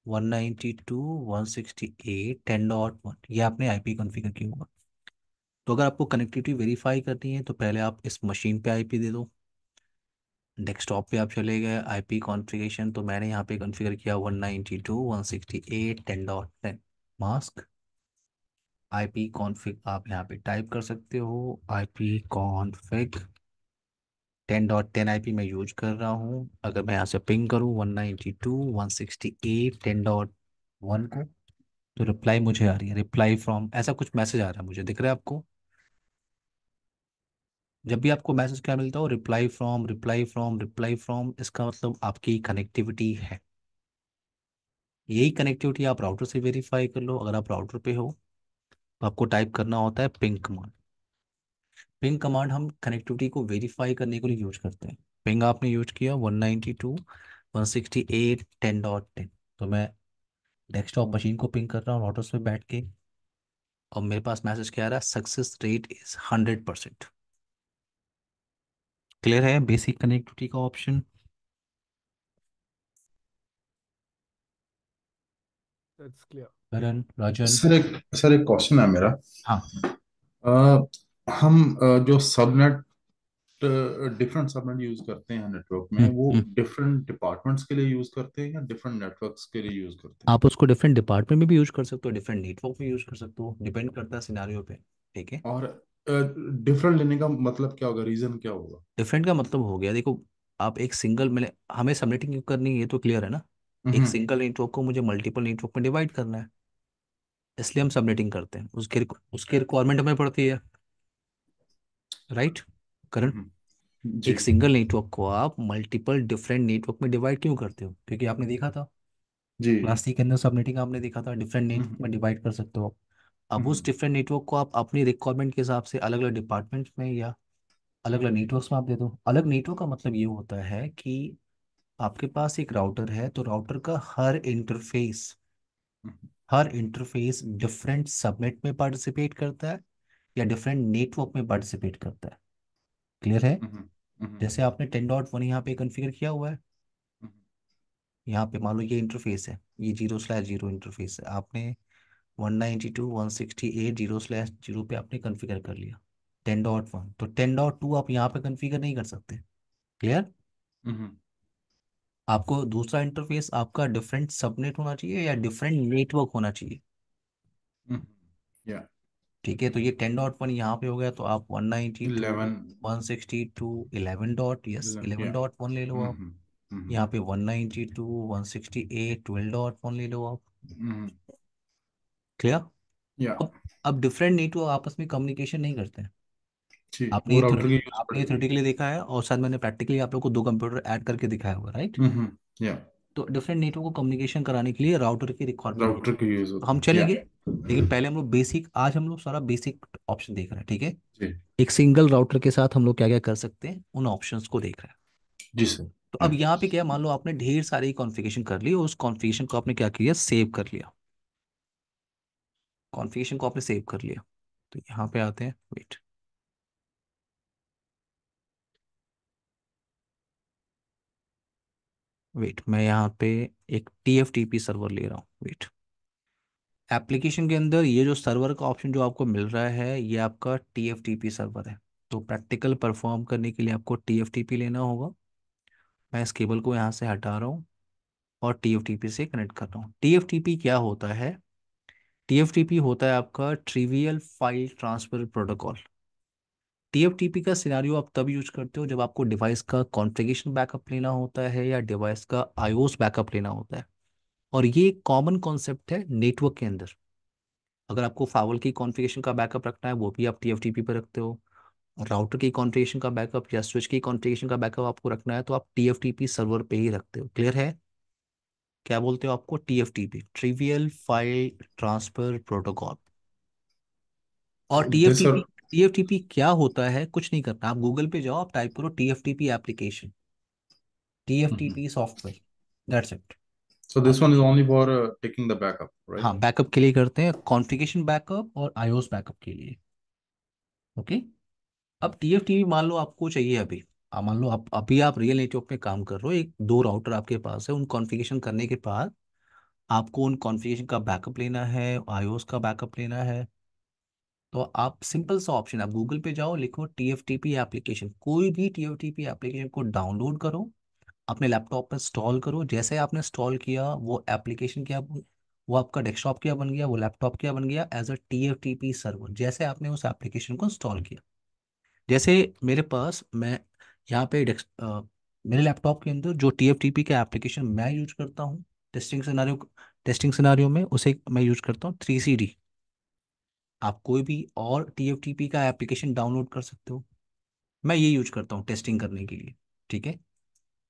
192.168.10.1। ये आपने आईपी कॉन्फ़िगर किया होगा। तो अगर आपको कनेक्टिविटी वेरीफाई करनी है तो पहले आप इस मशीन पे आईपी दे दो। डेस्कटॉप पे आप चले गए, आईपी कॉन्फ़िगरेशन, तो मैंने यहाँ पे कॉन्फ़िगर किया 192.168.10.10 मास्क। आईपी कॉन्फ़िग आप यहाँ पे टाइप कर सकते हो, आईपी कॉन्फ़िग 10.10 आईपी मैं यूज कर रहा हूँ। अगर मैं यहाँ से पिंग करूँ 192.168.10.1 को, तो रिप्लाई मुझे आ रही है, रिप्लाई फ्रॉम, ऐसा कुछ मैसेज आ रहा है मुझे, दिख रहा है आपको? जब भी आपको मैसेज क्या मिलता हो, reply from, reply from, reply from, इसका मतलब आपकी कनेक्टिविटी है। यही कनेक्टिविटी आप राउटर से वेरीफाई कर लो। अगर आप राउटर पे हो तो आपको टाइप करना होता है पिंग कमांड। पिंग कमांड हम कनेक्टिविटी को वेरीफाई करने के लिए यूज करते हैं। पिंग आपने यूज किया 192.168.10.10, तो मैं डेस्कटॉप मशीन को पिंग कर रहा हूँ राउटर्स पे बैठ के, और मेरे पास मैसेज क्या आ रहा है? Success rate is 100%। क्लियर है बेसिक कनेक्टिविटी का option? That's clear. Karan, Rajan. Sir एक क्वेश्चन है मेरा। हाँ। अ, हम जो सबनेट डिफरेंट सबनेट यूज करते हैं नेटवर्क में, वो हम्म। डिफरेंट डिपार्टमेंट्स के लिए यूज करते हैं या डिफरेंट नेटवर्क्स के लिए यूज करते हैं? आप उसको डिफरेंट डिपार्टमेंट में भी यूज कर सकते हो, डिफरेंट नेटवर्क में यूज कर सकते हो, डिपेंड करता है सिनारियो पे, ठीक है। और डिफरेंट लेने का मतलब क्या होगा, रीजन क्या होगा? डिफरेंट का मतलब हो गया, देखो, आप एक सिंगल मैंने हमें सबनेटिंग करनी है, ये तो क्लियर है ना। एक हम्म। सिंगल नेटवर्क को मुझे मल्टीपल नेटवर्क में डिवाइड करना है, इसलिए हम सबनेटिंग करते हैं। उसके रिक्वायरमेंट हमें पड़ती है, राइट करण? हम्म। जी। एक सिंगल नेटवर्क को आप मल्टीपल डिफरेंट नेटवर्क में डिवाइड क्यों करते हो? क्योंकि आपने देखा था जी। क्लास सी के अंदर सबनेटिंग, आपने देखा था डिफरेंट नेटवर्क हम्म। में डिवाइड कर सकते हो। अब उस हम्म। डिफरेंट नेटवर्क को आप अपनी रिक्वायरमेंट के हिसाब से अलग अलग डिपार्टमेंट्स में या अलग अलग नेटवर्क्स में आप दे दो। अलग नेटवर्क का मतलब ये होता है कि आपके पास एक राउटर है, तो राउटर का हम्म। हर इंटरफेस डिफरेंट सबनेट में पार्टिसिपेट करता है या डिफरेंट नेटवर्क में पार्टिसिपेट करता है। क्लियर है? हम्म। हम्म। जैसे आपने 10.1 यहाँ पे कॉन्फ़िगर किया हुआ है, हम्म। यहाँ पे मान लो ये इंटरफेस है, ये 0/0 इंटरफेस है, आपने 192.168.0/0 पे आपने कॉन्फ़िगर कर लिया 10.1, तो 10.2 आप यहाँ पे कॉन्फ़िगर नहीं कर सकते। क्लियर? हम्म। आपको दूसरा इंटरफेस आपका डिफरेंट सबनेट होना चाहिए या डिफरेंट नेटवर्क होना चाहिए, हम्म। या ठीक है। तो ये 10.1 यहाँ पे हो गया, तो आप 192 11। 162 11 डॉट, यस, या 11.1 ले लो आप। हम्म। यहाँ पे 192 168 12.1 ले लो आप। हम्म। क्लियर? या अब डिफरेंट नेटवर्क आपस में कम्युनिकेशन नहीं करते हैं। जी, वो राउटर की यूज आपने ये पड़ेगी। थ्योरेटिकली देखा है, और शायद मैंने प्रैक्टिकली आप लोग को दो कंप्यूटर ऐड करके दिखाया होगा, राइट? या तो डिफरेंट नेटवर्क को कम्युनिकेशन कराने के लिए राउटर की रिक्वायरमेंट होती राउटर है। की यूज तो होती हम है या चलेंगे, लेकिन पहले हम लोग बेसिक, आज हम लोग सारा बेसिक ऑप्शन देख रहे हैं, ठीक है। जी। एक सिंगल राउटर के साथ हम लोग क्या क्या कर सकते हैं, उन ऑप्शंस को देख रहे हैं। जी सर। तो या अब यहाँ पे क्या है, मान लो आपने ढेर सारी कॉन्फ़िगरेशन कर ली और उस कॉन्फ़िगरेशन को आपने क्या किया, सेव कर लिया। कॉन्फ़िगरेशन को आपने सेव कर लिया, तो यहाँ पे आते हैं, वेट वेट मैं यहाँ पे एक TFTP सर्वर ले रहा हूँ, वेट। एप्लीकेशन के अंदर ये जो सर्वर का ऑप्शन जो आपको मिल रहा है, ये आपका TFTP सर्वर है। तो प्रैक्टिकल परफॉर्म करने के लिए आपको TFTP लेना होगा। मैं इस केबल को यहाँ से हटा रहा हूँ और TFTP से कनेक्ट कर रहा हूँ। TFTP क्या होता है? TFTP होता है आपका trivial file transfer protocol. TFTP का सिनारियो आप तब यूज करते हो जब आपको डिवाइस का कॉन्फ़िगरेशन बैकअप लेना होता है या डिवाइस का आईओस बैकअप लेना होता है। और ये एक कॉमन कॉन्सेप्ट है नेटवर्क के अंदर। अगर आपको फावल की कॉन्फ़िगरेशन का बैकअप रखना है वो भी आप TFTP पर रखते हो। राउटर की कॉन्फ़िगरेशन का बैकअप या स्विच की कॉन्फ़िगरेशन का बैकअप आपको रखना है तो आप TFTP सर्वर पे ही रखते हो। क्लियर है? क्या बोलते हो आपको? TFTP, trivial file transfer protocol. और जी सर। TFTP, TFTP क्या होता है? कुछ नहीं करना, आप गूगल पे जाओ, आप टाइप करो TFTP application, TFTP software, that's it. So this one is only for taking the backup, right? हाँ, बैकअप के लिए करते हैं, कॉन्फ़िगरेशन बैकअप और आईओएस बैकअप के लिए। ओके। अब TFTP मान लो आपको चाहिए अभी। मान लो आप अभी आप रियल नेटवर्क में काम कर रहे हो, एक दो राउटर आपके पास है, उन कॉन्फ़िगरेशन करने के बाद आपको उन कॉन्फ़िगरेशन का बैकअप लेना है, आईओएस का बैकअप लेना है। तो आप सिंपल सा ऑप्शन, आप गूगल पे जाओ, लिखो TFTP एप्लीकेशन, कोई भी TFTP एप्लीकेशन को डाउनलोड करो, अपने लैपटॉप पर इंस्टॉल करो। जैसे आपने इंस्टॉल किया वो एप्लीकेशन क्या, वो आपका डेस्कटॉप क्या बन गया, वो लैपटॉप क्या बन गया, एज अ TFTP सर्वर, जैसे आपने उस एप्लीकेशन को इंस्टॉल किया। जैसे मेरे पास, मैं यहाँ पे मेरे लैपटॉप के अंदर जो TFTP का एप्लीकेशन मैं यूज करता हूँ टेस्टिंग सिनारियो में, उसे मैं यूज करता हूँ 3CD। आप कोई भी और TFTP का एप्लीकेशन डाउनलोड कर सकते हो, मैं ये यूज करता हूँ टेस्टिंग करने के लिए। ठीक है।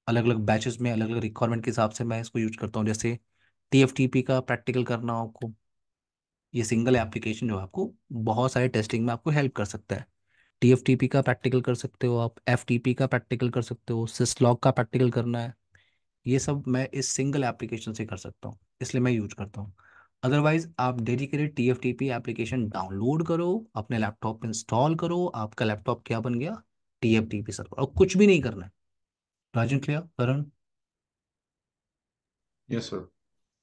अलग अलग बैचेस में अलग अलग रिक्वायरमेंट के हिसाब से मैं इसको यूज करता हूँ। जैसे TFTP का प्रैक्टिकल करना हो आपको, ये सिंगल एप्लीकेशन जो है आपको बहुत सारे टेस्टिंग में आपको हेल्प कर सकता है। TFTP का प्रैक्टिकल कर सकते हो आप, FTP का प्रैक्टिकल कर सकते हो, सिसलॉग का प्रैक्टिकल करना है, ये सब मैं इस सिंगल एप्लीकेशन से कर सकता हूँ, इसलिए मैं यूज करता हूँ। अदरवाइज आप डेडिकेटेड TFTP एप्लीकेशन डाउनलोड करो, अपने लैपटॉप पे इंस्टॉल करो, आपका लैपटॉप क्या बन गया? TFTP सर्वर, और कुछ भी नहीं करना है। राजन, क्लियर? करण? Yes sir.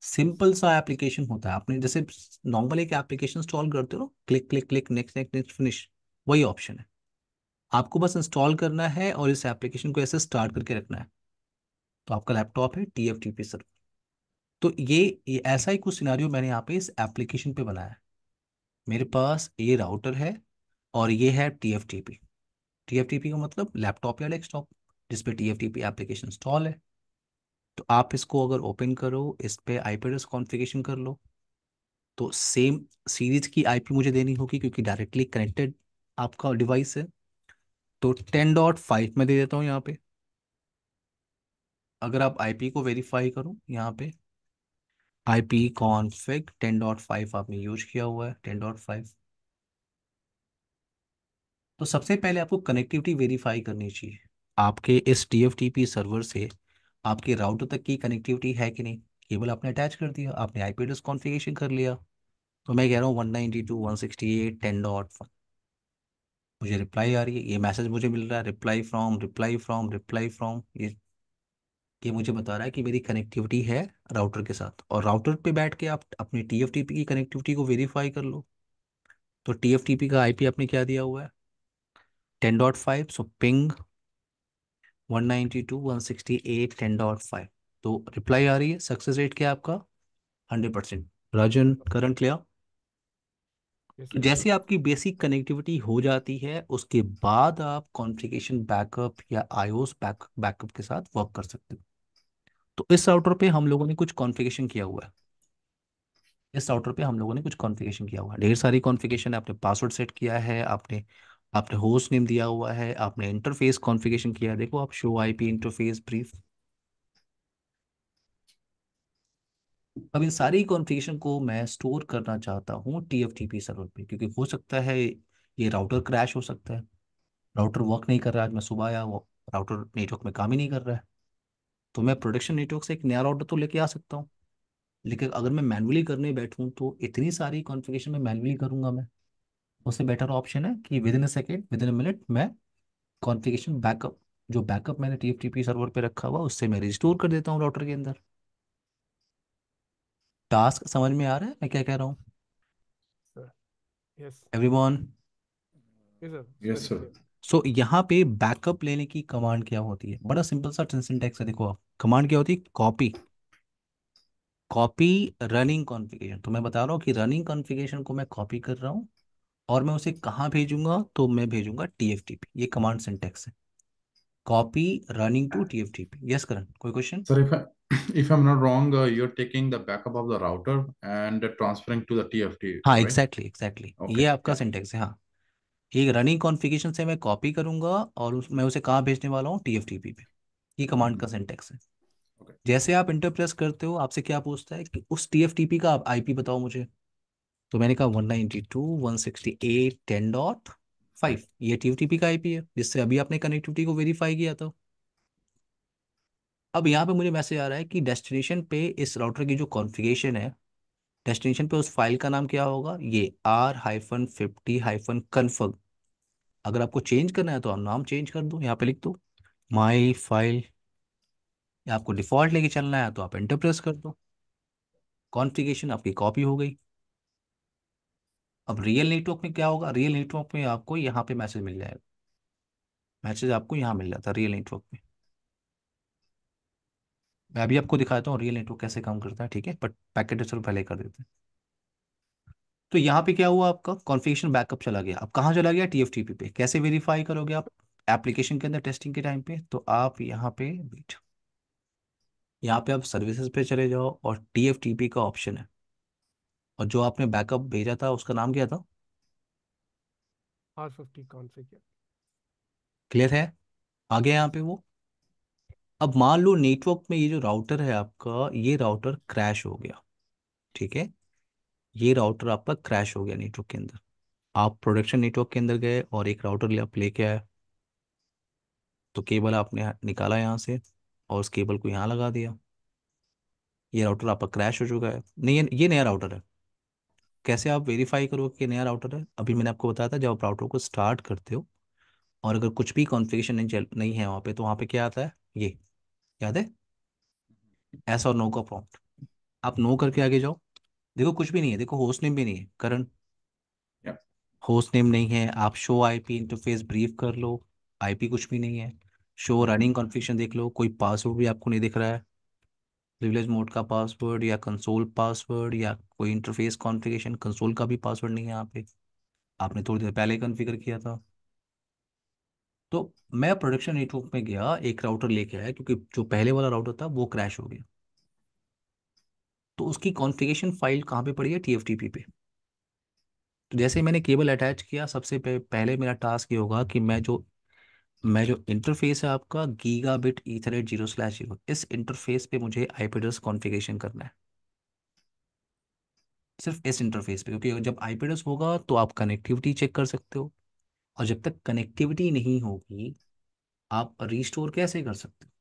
सिंपल सा एप्लीकेशन होता है, आपने जैसे नॉर्मल एक एप्लीकेशन इंस्टॉल करते हो, click click click, next next next, finish, वही ऑप्शन है। आपको बस इंस्टॉल करना है और इस एप्लीकेशन को ऐसे स्टार्ट करके रखना है, तो आपका लैपटॉप है TFTP सर्वर। तो ये ऐसा ही कुछ सिनारियो मैंने यहाँ पे इस एप्लीकेशन पे बनाया है। मेरे पास ये राउटर है और ये है TFTP। TFTP का मतलब लैपटॉप या डेस्कटॉप जिस पे TFTP एप्लीकेशन इंस्टॉल है। तो आप इसको अगर ओपन करो, इस पे IP एड्रेस कॉन्फ़िगरेशन कर लो, तो सेम सीरीज की IP मुझे देनी होगी क्योंकि डायरेक्टली कनेक्टेड आपका डिवाइस है। तो 10.5 में दे देता हूँ यहाँ पे। अगर आप IP को वेरीफाई करो यहाँ पे, IP कॉन्फ़िग 10.5 आपने यूज किया हुआ है, 10.5। तो सबसे पहले आपको कनेक्टिविटी वेरीफाई करनी चाहिए, आपके इस TFTP सर्वर से आपके राउटर तक की कनेक्टिविटी है कि नहीं। केबल आपने अटैच कर दिया, आपने IP एड्रेस कॉन्फ़िगरेशन कर लिया, तो मैं कह रहा हूँ 192.168.10.5। मुझे रिप्लाई आ रही है, ये मैसेज मुझे मिल रहा है, reply from reply from reply from, ये मुझे बता रहा है कि मेरी कनेक्टिविटी है राउटर के साथ। और राउटर पे बैठ के आप अपनी TFTP की कनेक्टिविटी को वेरीफाई कर लो। तो TFTP का IP आपने क्या दिया हुआ है? 10.5, सो पिंग 192.168.10.5। तो रिप्लाई आ रही है, सक्सेस रेट क्या है आपका? 100%। राजन, करंट क्लियर? Yes, तो sir. जैसे आपकी बेसिक कनेक्टिविटी हो जाती है उसके बाद आप कॉन्फ़िगरेशन बैकअप या आईओएस बैकअप के साथ वर्क कर सकते हो। तो इस राउटर पे हम लोगों ने कुछ कॉन्फ़िगरेशन किया हुआ है, इस राउटर पे हम लोगों ने कुछ कॉन्फ़िगरेशन किया हुआ है, ढेर सारी कॉन्फ़िगरेशन है। आपने पासवर्ड सेट किया है, आपने आपने होस्ट नेम दिया हुआ है, आपने इंटरफेस कॉन्फ़िगरेशन किया है। देखो आप, शो IP इंटरफेस ब्रीफ। अब इन सारी कॉन्फ़िगरेशन को मैं स्टोर करना चाहता हूँ TFTP सर्वर पे, क्योंकि हो सकता है ये राउटर क्रैश हो सकता है, राउटर वर्क नहीं कर रहा है। आज मैं सुबह आया, वो राउटर नेटवर्क में काम ही नहीं कर रहा है। तो मैं प्रोडक्शन नेटवर्क से एक नया राउटर तो लेके आ सकता हूँ, लेकिन अगर मैं मैनुअली करने बैठूँ तो इतनी सारी कॉन्फ़िगरेशन मैं मैनुअली करूँगा मैं। उससे बेटर ऑप्शन है कि with in a second, with in a minute, मैं कॉन्फ़िगरेशन बैकअप, जो बैकअप मैंने TFTP सर्वर पे रखा हुआ उससे मैं रिस्टोर कर देता हूँ राउटर के अंदर। टास्क समझ में आ रहा है मैं क्या कह रहा हूँ? Sir. Yes. Everyone? Yes, sir. It's Yes very sir. clear. सो यहाँ पे बैकअप लेने की कमांड क्या होती है, बड़ा सिंपल सा सिंटैक्स है, देखो आप कमांड क्या होती है, कॉपी, कॉपी रनिंग कॉन्फ़िगरेशन। तो मैं बता रहा हूँ कि रनिंग कॉन्फ़िगरेशन को मैं कॉपी कर रहा हूँ और मैं उसे कहाँ भेजूंगा, तो मैं भेजूंगा TFTP। ये कमांड सिंटैक्स है, copy running to TFTP। Yes Karan, कोई question? Sir, if I'm not wrong, you're taking the backup of the router and transferring to the TFTP, हाँ right? एग्जैक्टली एग्जैक्टly ये Okay. आपका Yeah. सिंटैक्स है, हाँ। एक running configuration से मैं कॉपी करूंगा और मैं उसे कहाँ भेजने वाला हूँ, TFTP पे। ये कमांड Mhm. का सिंटैक्स है। Okay. जैसे आप इंटर प्रेस करते हो, आपसे क्या पूछता है कि उस TFTP का आप IP बताओ मुझे। तो मैंने कहा 192.168.10.5, Fine. ये TFTP का IP है जिससे अभी आपने कनेक्टिविटी को वेरीफाई किया था। अब यहाँ पे मुझे मैसेज आ रहा है कि डेस्टिनेशन पे इस राउटर की जो कॉन्फ़िगरेशन है, डेस्टिनेशन पे उस फाइल का नाम क्या होगा, ये R-50-config। अगर आपको चेंज करना है तो आप नाम चेंज कर दो, यहाँ पे लिख दो माई फाइल, या आपको डिफॉल्ट लेके चलना है तो आप एंटर प्रेस कर दो, कॉन्फ़िगरेशन आपकी कॉपी हो गई। अब रियल नेटवर्क में क्या होगा, रियल नेटवर्क में आपको यहाँ पे मैसेज मिल जाएगा, मैसेज आपको यहाँ मिल जाता है रियल नेटवर्क में। मैं अभी आपको दिखाता हूँ रियल नेटवर्क कैसे काम करता है, ठीक है, बट पैकेट ट्रांसफर पहले कर देते हैं। तो यहाँ पे क्या हुआ, आपका कॉन्फ़िगरेशन बैकअप चला गया। अब कहाँ चला गया, TFTP पे। कैसे वेरीफाई करोगे आप एप्लीकेशन के अंदर टेस्टिंग के टाइम पे, तो आप यहाँ पे वेट, यहाँ पे आप सर्विसेज पे चले जाओ और TFTP का ऑप्शन है, और जो आपने बैकअप भेजा था उसका नाम क्या था, R50 config. क्लियर है, आ गया यहाँ पे वो। अब मान लो नेटवर्क में ये जो राउटर है आपका, ये राउटर क्रैश हो गया, ठीक है, ये राउटर आपका क्रैश हो गया नेटवर्क के अंदर। आप प्रोडक्शन नेटवर्क के अंदर गए और एक राउटर आप लेके आए, तो केबल आपने निकाला यहाँ से और उस केबल को यहाँ लगा दिया। ये राउटर आपका क्रैश हो चुका है, नहीं ये नया राउटर है। कैसे आप वेरीफाई करोगे कि नया राउटर है, अभी मैंने आपको बताया था, जब आप राउटर को स्टार्ट करते हो और अगर कुछ भी कॉन्फ़िगरेशन नहीं है वहाँ पे, तो वहाँ पे क्या आता है, ये याद है, ऐसा और नो का प्रॉम्प्ट। आप नो करके आगे जाओ, देखो कुछ भी नहीं है, देखो होस्ट नेम भी नहीं है करण, Yeah. होस्ट नेम नहीं है। आप शो IP इंटरफेस ब्रीफ कर लो, IP कुछ भी नहीं है। शो रनिंग कॉन्फ़िगरेशन देख लो, कोई पासवर्ड भी आपको नहीं दिख रहा है, प्रिविलेज मोड का पासवर्ड या कंसोल पासवर्ड या कोई इंटरफेस कॉन्फ़िगरेशन, कंसोल का भी पासवर्ड नहीं है यहाँ पे, आपने थोड़ी देर पहले कॉन्फ़िगर किया था। तो मैं प्रोडक्शन नेटवर्क में गया, एक राउटर लेके आया क्योंकि जो पहले वाला राउटर था वो क्रैश हो गया। तो उसकी कॉन्फ़िगरेशन फाइल कहाँ पे पड़ी है, TFTP पे। तो जैसे ही मैंने केबल अटैच किया, सबसे पहले मेरा टास्क ये होगा कि मैं जो इंटरफेस है आपका गीगाबिट ईथरनेट 0/0, इस इंटरफेस पे मुझे IP एड्रेस कॉन्फ़िगरेशन करना है, सिर्फ इस इंटरफेस पे, क्योंकि जब IP एड्रेस होगा तो आप कनेक्टिविटी चेक कर सकते हो, और जब तक कनेक्टिविटी नहीं होगी आप रीस्टोर कैसे कर सकते हो।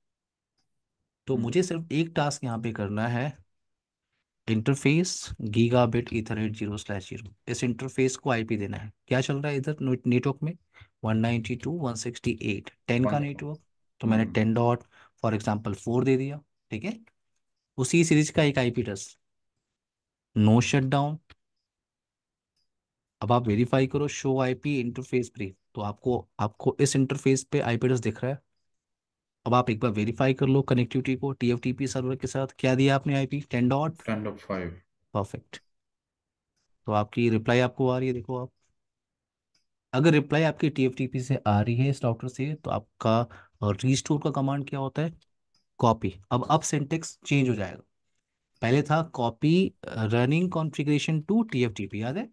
तो Mhm. मुझे सिर्फ एक टास्क यहाँ पे करना है, इंटरफेस गीगाबिट ईथरनेट 0/0, इस इंटरफेस को IP देना है। क्या चल रहा है इधर नेटवर्क में, 192.168 10 का 1. नेटवर्क, तो मैंने Mhm. 10 डॉट फॉर एग्जाम्पल 4 दे दिया, ठीक है। उसी सीरीज का एक IP address, no shut down. अब आप वेरीफाई करो शो IP इंटरफेस ब्रीफ, तो आपको आपको इस इंटरफेस पे IP एड्रेस दिख रहा है। अब आप एक बार वेरीफाई कर लो कनेक्टिविटी को TFTP सर्वर के साथ, क्या दिया आपने IP 10 डॉट, 10.5. परफेक्ट। तो आपकी रिप्लाई आपको आ रही है, देखो आप, अगर रिप्लाई आपकी TFTP से आ रही है इस राउटर से, तो आपका रीस्टोर का कमांड क्या होता है, कॉपी। अब सिंटेक्स चेंज हो जाएगा, पहले था copy running configuration to TFTP, याद है,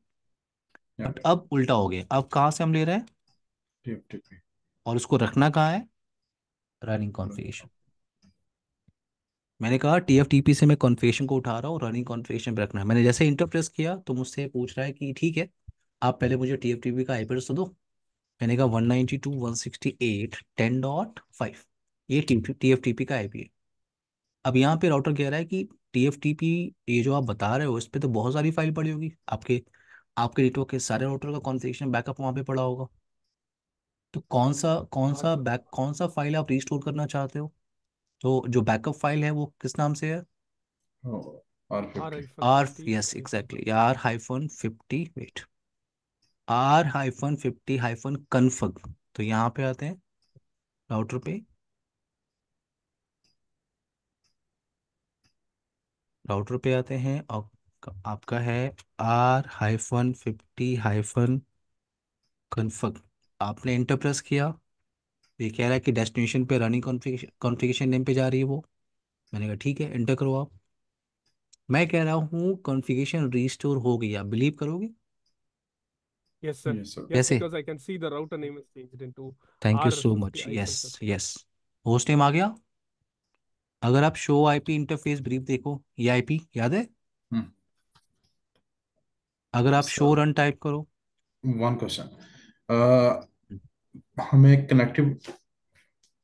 Yeah. बट अब उल्टा हो गया। अब कहाँ से हम ले रहे हैं, TFTP. और उसको रखना कहाँ है, रनिंग कॉन्फ़िगरेशन। मैंने कहा TFTP से मैं कॉन्फ़िगरेशन को उठा रहा हूँ, रनिंग कॉन्फ़िगरेशन पे रखना है। मैंने जैसे इंटर प्रेस किया तो मुझसे पूछ रहा है कि ठीक है, आप पहले मुझे TFTP का IP एड्रेस तो दो। मैंने कहा 192.168.10.5, ये TFTP का IP है। अब यहाँ पे राउटर कह रहा है कि TFTP, ये जो आप बता रहे हो इस पे तो बहुत सारी फाइल पड़ी होगी, आपके आपके नेटवर्क के सारे राउटर का कॉन्फ़िगरेशन बैकअप वहाँ पे पड़ा होगा। तो कौन सा फाइल आप रिस्टोर करना चाहते हो, तो जो बैकअप फाइल है वो किस नाम से है, Oh, R50. R, R-50 yes config. Exactly, R-50, wait, R-50-config, तो यहाँ पे आते हैं राउटर पे, राउटर पे आते हैं और आपका है R-50 कन्फर्म। आपने इंटर प्रेस किया, ये कह रहा है कि डेस्टिनेशन पे रनिंग कॉन्फ़िगरेशन कॉन्फ़िगरेशन नेम पे जा रही है वो। मैंने कहा ठीक है, इंटर करो आप। मैं कह रहा हूँ कॉन्फ़िगरेशन रीस्टोर हो गई, आप बिलीव करोगे? Yes, sir. Yes sir. Yes, कैसे? because I can see the router name is changed into thank you so much. R50 yes sir. Yes, host name आ गया। अगर आप शो आईपी इंटरफेस ब्रीफ देखो, ये आईपी याद है? हम्म। अगर आप शो सर रन टाइप करो, वन क्वेश्चन, हमें कनेक्टिव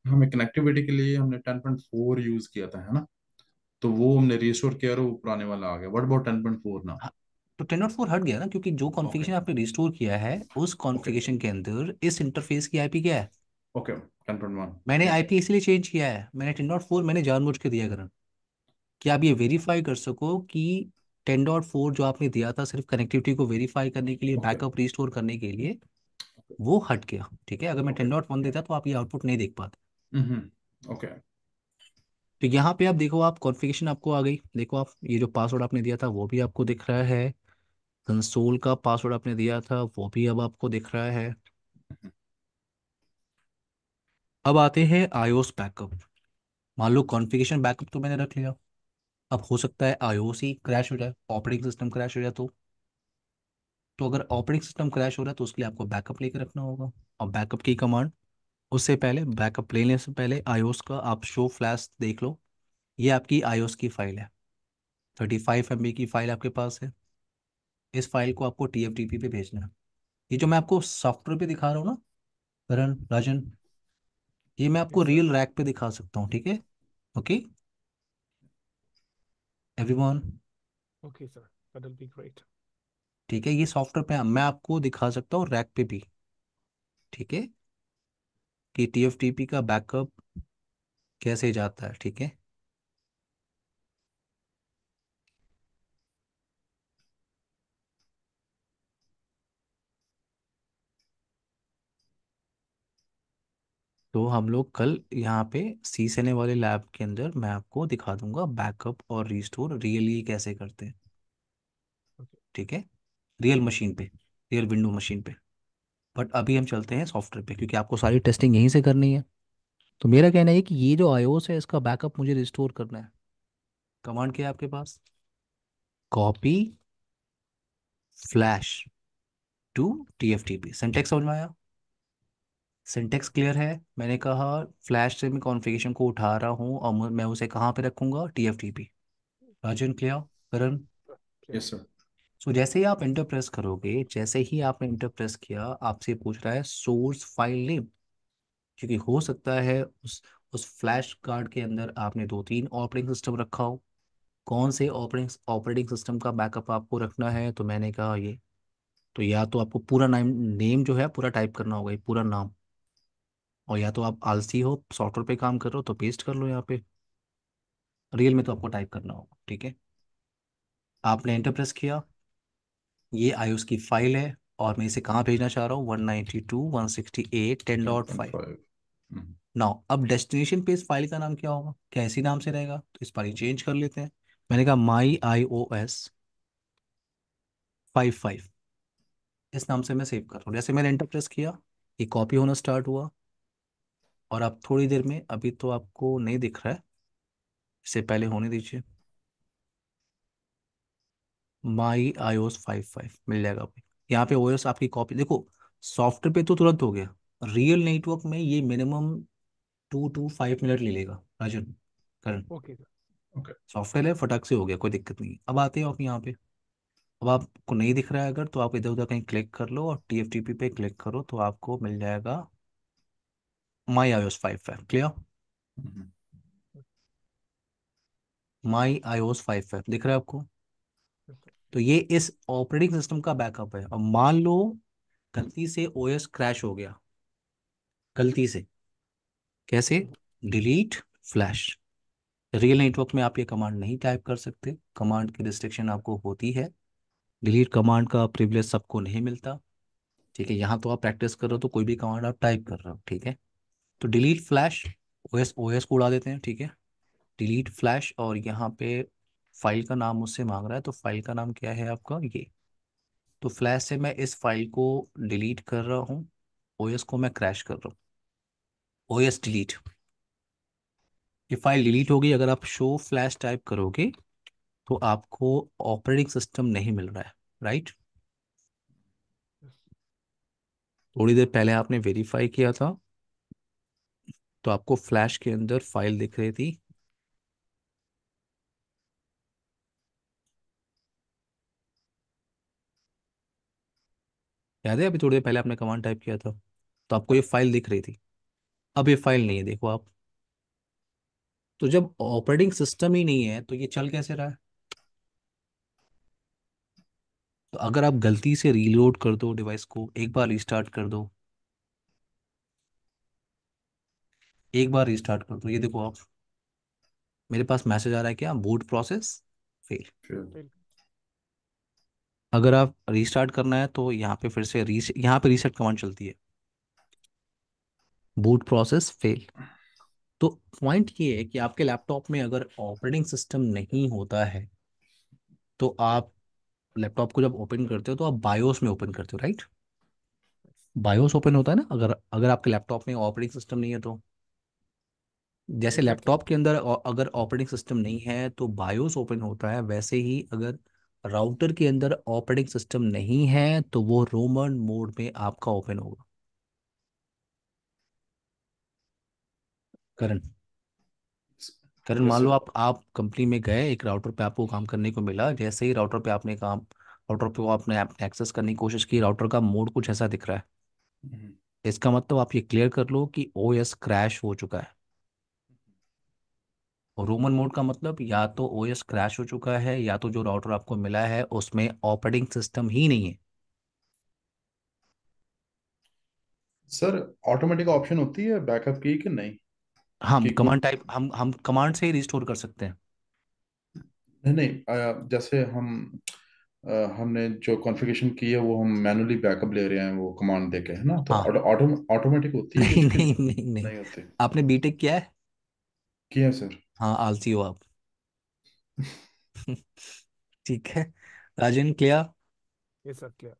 हमें कनेक्टिविटी के लिए हमने 10.4 यूज किया था, है ना? तो वो हमने रिस्टोर किया और वो पुराने वाला आ गया। व्हाट अबाउट 10.4 ना? हाँ, तो 10.4 हट गया ना, क्योंकि जो ओके कॉन्फ़िगरेशन आपने रिस्टोर किया है उस ओके कॉन्फ़िगरेशन के अंदर इस इंटरफेस की आईपी क्या है। ओके 10.1। मैंने यस। आईपी इसलिए चेंज किया है, मैंने 10.4 मैंने जानबूझ के दिया करण, कि आप ये वेरीफाई कर सको कि 10.4 जो आपने दिया था सिर्फ कनेक्टिविटी को वेरीफाई करने के लिए, ओके बैकअप रिस्टोर करने के लिए, वो हट गया। ठीक है, अगर मैं ओके 10.1 देता तो आप ये आउटपुट नहीं देख पाते। ओके। तो यहाँ पे आप देखो, आप कॉन्फ़िगरेशन आपको आ गई, देखो आप ये जो पासवर्ड आपने दिया था वो भी आपको दिख रहा है, कंसोल का पासवर्ड आपने दिया था वो भी अब आपको दिख रहा है। अब आते हैं आईओस बैकअप। मान लो कॉन्फ़िगरेशन बैकअप तो मैंने रख लिया, अब हो सकता है आईओस ही क्रैश हो जाए, ऑपरेटिंग सिस्टम क्रैश हो जाए तो अगर ऑपरेटिंग सिस्टम क्रैश हो रहा है तो उसके लिए आपको बैकअप लेकर रखना होगा। और बैकअप की कमांड, उससे पहले बैकअप लेने से पहले आईओस का आप शो फ्लैश देख लो। ये आपकी आईओस की फाइल है, 35 MB की फाइल आपके पास है। इस फाइल को आपको TFTP पे भेजना है। ये जो मैं आपको सॉफ्टवेयर पे दिखा रहा हूँ ना करण राजन, ये मैं आपको Yes, sir. रियल रैक पे दिखा सकता हूँ, ठीक है? Okay everyone, Okay, sir. That'll be great. ठीक है, ये सॉफ्टवेयर पे मैं आपको दिखा सकता हूँ रैक पे भी, ठीक है, कि TFTP का बैकअप कैसे जाता है, ठीक है। तो हम लोग कल यहाँ पे सीसने वाले लैब के अंदर मैं आपको दिखा दूंगा बैकअप और रिस्टोर रियली कैसे करते हैं, Okay. ठीक है, रियल मशीन पे, रियल विंडो मशीन पे। बट अभी हम चलते हैं सॉफ्टवेयर पे, क्योंकि आपको सारी टेस्टिंग यहीं से करनी है। तो मेरा कहना है कि ये जो आईओस है इसका बैकअप मुझे रिस्टोर करना है। कमांड क्या है आपके पास? Copy flash to TFTP। Syntax समझ में आया? सिंटेक्स क्लियर है? मैंने कहा फ्लैश से मैं कॉन्फ़िगरेशन को उठा रहा हूँ और मैं उसे कहाँ पे रखूंगा, TFTP। Rajan clear? Karan? Clear. Yes sir. So जैसे ही आप इंटर प्रेस करोगे, जैसे ही आपने इंटर प्रेस किया, आपसे पूछ रहा है सोर्स फाइल नेम, क्योंकि हो सकता है उस फ्लैश कार्ड के अंदर आपने दो तीन ऑपरेटिंग सिस्टम रखा हो। कौन से ऑपरेटिंग ऑपरेटिंग सिस्टम का बैकअप आपको रखना है, तो मैंने कहा ये, तो या तो आपको पूरा नाम नेम जो है पूरा टाइप करना होगा, ये पूरा नाम, और या तो आप आलसी हो सॉफ्टवेयर पे काम कर रहे हो तो पेस्ट कर लो यहाँ पे, रियल में तो आपको टाइप करना होगा, ठीक है। आपने इंटर प्रेस किया, ये आईओस की फाइल है और मैं इसे कहाँ भेजना चाह रहा हूँ, 192.168 10.5। 10.5। नाउ अब डेस्टिनेशन पे इस फाइल का नाम क्या होगा, कैसी नाम से रहेगा, तो इस बार ही चेंज कर लेते हैं। मैंने कहा माई iOS 55, इस नाम से मैं सेव कर रहा हूँ। जैसे मैंने एंटर प्रेस किया, ये कॉपी होना स्टार्ट हुआ, और आप थोड़ी देर में, अभी तो आपको नहीं दिख रहा है, इससे पहले होने दीजिए, माई iOS 55 मिल जाएगा अभी। यहाँ पे ओएस आपकी कॉपी देखो, सॉफ्टवेयर पे तो तुरंत हो गया, रियल नेटवर्क में ये मिनिमम 2 to 5 मिनट ले लेगा राजन, करण। Okay, sir. ओके। सॉफ्टवेयर है, फटाक से हो गया, कोई दिक्कत नहीं है। अब आते हो आप यहाँ पे, अब आपको नहीं दिख रहा है अगर, तो आप इधर उधर कहीं क्लिक कर लो और TFTP पे क्लिक करो तो आपको मिल जाएगा माई iOS 55। क्लियर? माई iOS 55 दिख रहा है आपको? Yes, sir. तो ये इस ऑपरेटिंग सिस्टम का बैकअप है। अब मान लो गलती से ओएस क्रैश हो गया, गलती से, कैसे? Mhm. Delete flash. Real network में आप ये कमांड नहीं टाइप कर सकते, कमांड की रिस्ट्रिक्शन आपको होती है, डिलीट कमांड का प्रिविलेज सबको नहीं मिलता। ठीक है, यहाँ तो आप प्रैक्टिस कर रहे हो तो कोई भी कमांड आप टाइप कर रहे हो, ठीक है। तो डिलीट फ्लैश, ओएस ओएस को उड़ा देते हैं, ठीक है। डिलीट फ्लैश, और यहाँ पे फाइल का नाम मुझसे मांग रहा है, तो फाइल का नाम क्या है आपका, ये। तो फ्लैश से मैं इस फाइल को डिलीट कर रहा हूँ, ओएस को मैं क्रैश कर रहा हूँ। ओएस डिलीट, ये फाइल डिलीट होगी। अगर आप शो फ्लैश टाइप करोगे तो आपको ऑपरेटिंग सिस्टम नहीं मिल रहा है, राइट। Yes. थोड़ी देर पहले आपने वेरीफाई किया था, तो आपको फ्लैश के अंदर फाइल दिख रही थी। याद है, अभी थोड़ी देर पहले आपने कमांड टाइप किया था, तो आपको ये फाइल दिख रही थी। अब ये फाइल नहीं है, देखो आप। तो जब ऑपरेटिंग सिस्टम ही नहीं है तो ये चल कैसे रहा है। तो अगर आप गलती से रीलोड कर दो डिवाइस को, एक बार रिस्टार्ट कर दो, एक बार रिस्टार्ट कर दो, ये देखो आप, मेरे पास मैसेज आ रहा है क्या, बूट प्रोसेस फेल। फिर Fail. अगर आप रिस्टार्ट करना है तो यहाँ पे फिर से यहाँ पे रीसेट कमांड चलती है, बूट प्रोसेस फेल। तो पॉइंट ये है कि आपके लैपटॉप में अगर ऑपरेटिंग सिस्टम नहीं होता है तो आप लैपटॉप को जब ओपन करते हो तो आप बायोस में ओपन करते हो, राइट। बायोस ओपन होता है ना, अगर अगर आपके लैपटॉप में ऑपरेटिंग सिस्टम नहीं है तो। जैसे Exactly. लैपटॉप के अंदर अगर ऑपरेटिंग सिस्टम नहीं है तो बायोस ओपन होता है, वैसे ही अगर राउटर के अंदर ऑपरेटिंग सिस्टम नहीं है तो वो रोमन मोड में आपका ओपन होगा। करण, करण यस मान लो सर। आप कंपनी में गए, एक राउटर पे आपको काम करने को मिला, जैसे ही राउटर पे आपने काम, राउटर पे वो आपने एक्सेस करने की कोशिश की, राउटर का मोड कुछ ऐसा दिख रहा है। इसका मतलब आप ये क्लियर कर लो कि ओएस क्रैश हो चुका है। और रोमन मोड का मतलब या तो ओएस क्रैश हो चुका है, या तो जो राउटर आपको मिला है उसमें ऑपरेटिंग सिस्टम ही नहीं है। सर ऑटोमेटिक ऑप्शन होती है बैकअप की कि नहीं? हम कि कुछ, कमांड टाइप, हम कमांड से ही रिस्टोर कर सकते हैं। नहीं नहीं, जैसे हमने जो कॉन्फ़िगरेशन की है वो हम मैनुअली बैकअप ले रहे हैं वो कमांड देके, है ना, तो हाँ। ऑटोमेटिक होती है नहीं कुछ कि नहीं नहीं नहीं, नहीं होती? आपने बीटेक किया है। किया है सर। हाँ, आलसी हो आप। ठीक है, Rajan clear. Yes, sir. Clear.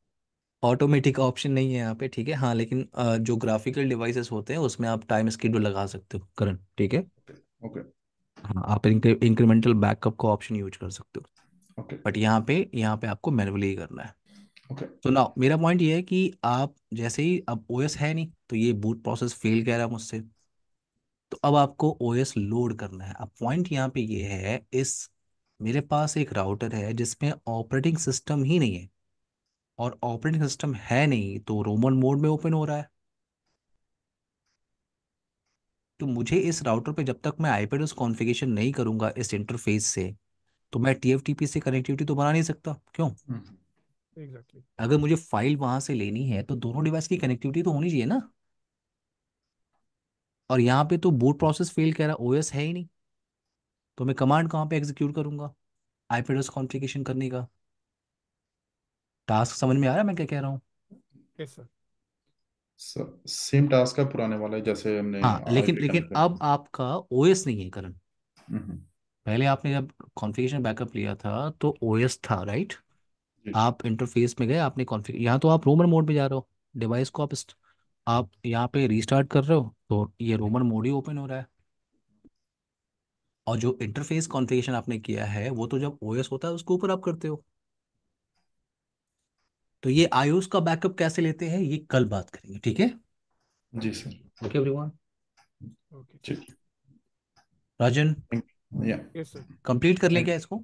Automatic option नहीं है यहाँ पे, ठीक है। हाँ, लेकिन जो ग्राफिकल डिवाइसेस होते हैं उसमें आप टाइम स्केड्यूल लगा सकते हो, करंट, ठीक है। ओके हाँ, आप इंक्रीमेंटल बैकअप का ऑप्शन यूज कर सकते हो। ओके बट यहाँ पे आपको मैनुअली ही करना है। ओके। तो ना मेरा पॉइंट ये है कि आप जैसे ही, अब ओएस है नहीं तो ये बूट प्रोसेस फेल कह रहा है मुझसे, तो अब आपको ओएस लोड करना है। अब पॉइंट यहाँ पे ये है, इस मेरे पास एक राउटर है जिसमें ऑपरेटिंग सिस्टम ही नहीं है, और ऑपरेटिंग सिस्टम है नहीं तो रोमन मोड में ओपन हो रहा है। तो मुझे इस राउटर पे जब तक मैं आईपी एड्रेस कॉन्फ़िगरेशन नहीं करूंगा इस इंटरफेस से, तो मैं टीएफटीपी से कनेक्टिविटी तो बना नहीं सकता, क्यों। Exactly. अगर मुझे फाइल वहां से लेनी है तो दोनों डिवाइस की कनेक्टिविटी तो होनी चाहिए ना। और यहाँ पे तो बूट प्रोसेस फेल कह रहा, ओएस है ही नहीं, तो मैं कमांड कहाँ पे एग्जीक्यूट करूंगा आईपी एड्रेस कॉन्फ़िगरेशन करने का। टास्क समझ में आ रहा है मैं क्या कह रहा हूँ। Yes, sir. सेम टास्क है पुराने वाला है, जैसे हमने हाँ, लेकिन आईपी लेकिन कनेक्ट अब आपका ओएस नहीं है करण। कर। पहले आपने जब कॉन्फ़िगरेशन बैकअप लिया था तो ओएस था, राइट। जी। आप इंटरफेस में गए, आपने कॉन्फ़िगर, यहाँ तो आप रोमन मोड में जा रहे हो, डिवाइस को आप यहाँ पे रीस्टार्ट कर रहे हो तो ये रोमन मोड ही ओपन हो रहा है। और जो इंटरफेस कॉन्फ़िगरेशन आपने किया है वो तो जब ओएस होता है उसके ऊपर आप करते हो। तो ये आईओएस का बैकअप कैसे लेते हैं ये कल बात करेंगे, ठीक है। जी सर। Okay everyone. Okay. ठीक। राजन, या Yes, sir. कंप्लीट कर लें थैंक, क्या इसको।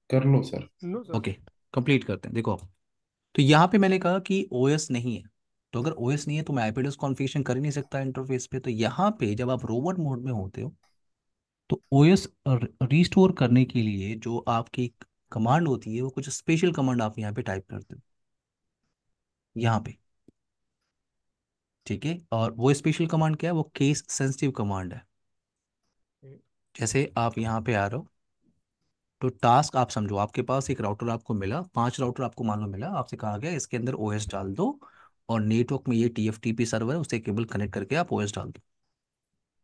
कर लो sir. No, sir. Okay, complete करते हैं, देखो। तो यहाँ पे मैंने कहा कि ओएस नहीं है, तो अगर ओएस नहीं है तो मैं आईपी एड्रेस कॉन्फ़िगरेशन कर ही नहीं सकता इंटरफेस पे। तो यहाँ पे जब आप रोबोट मोड में होते हो तो ओएस रीस्टोर करने के लिए जो आपकी कमांड होती है वो कुछ स्पेशल कमांड आप यहाँ पे टाइप करते हो, यहाँ पे, ठीक है। और वो स्पेशल कमांड क्या है, वो केस सेंसिटिव कमांड है। Okay. जैसे आप यहाँ पे आ रहे हो, तो टास्क आप समझो, आपके पास एक राउटर आपको मिला, 5 राउटर आपको मान लो मिला, आपसे कहा गया इसके अंदर ओएस डाल दो और नेटवर्क में ये TFTP सर्वर है, उससे केबल कनेक्ट करके आप ओएस डाल दो।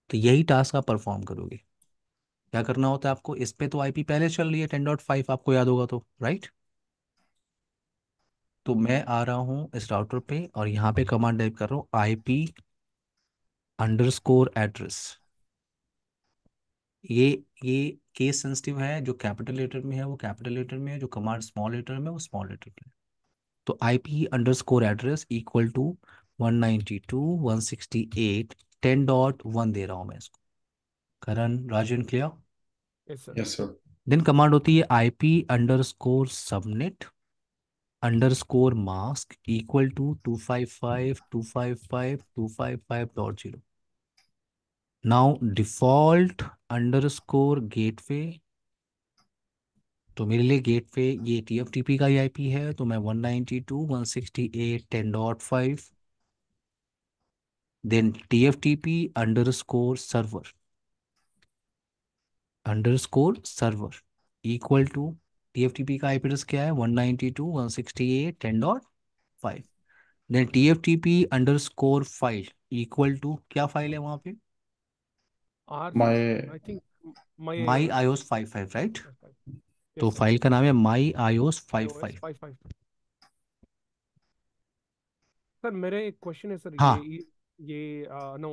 तो यही टास्क आप परफॉर्म करोगे। क्या करना होता है आपको, इस पे तो आईपी पहले चल रही है 10.5, आपको याद होगा तो, राइट। तो मैं आ रहा हूँ इस राउटर पे और यहाँ पे कमांड टाइप कर रहा हूँ IP_एड्रेस। ये ये केस सेंसिटिव है, जो कैपिटल लेटर में है वो कैपिटल लेटर में है, जो कमांड स्मॉल लेटर में है वो स्मॉल लेटर में है। तो IP_एड्रेस इक्वल टू 192.168.10.1 दे रहा हूँ मैं इसको। Karan, Rajan, clear. Yes, sir. Yes sir. Then command होती है IP_subnet_mask इक्वल टू 255.255.255.0। नाउ डिफॉल्ट_गेटवे, तो मेरे लिए गेटवे ये TFTP का ही आईपी है, तो मैं 192.168.10.5, देन TFTP_सर्वर इक्वल टू, TFTP का आईपी एड्रेस क्या है, 192.168.10.5, देन TFTP_फाइल इक्वल टू, क्या फाइल है वहाँ पे, R, my I think my my iOS. iOS 55, right. Yes, sir. तो Yes, sir. फाइल का नाम है माई iOS iOS 55। 55. सर मेरे एक क्वेश्चन है सर, हाँ ये नो,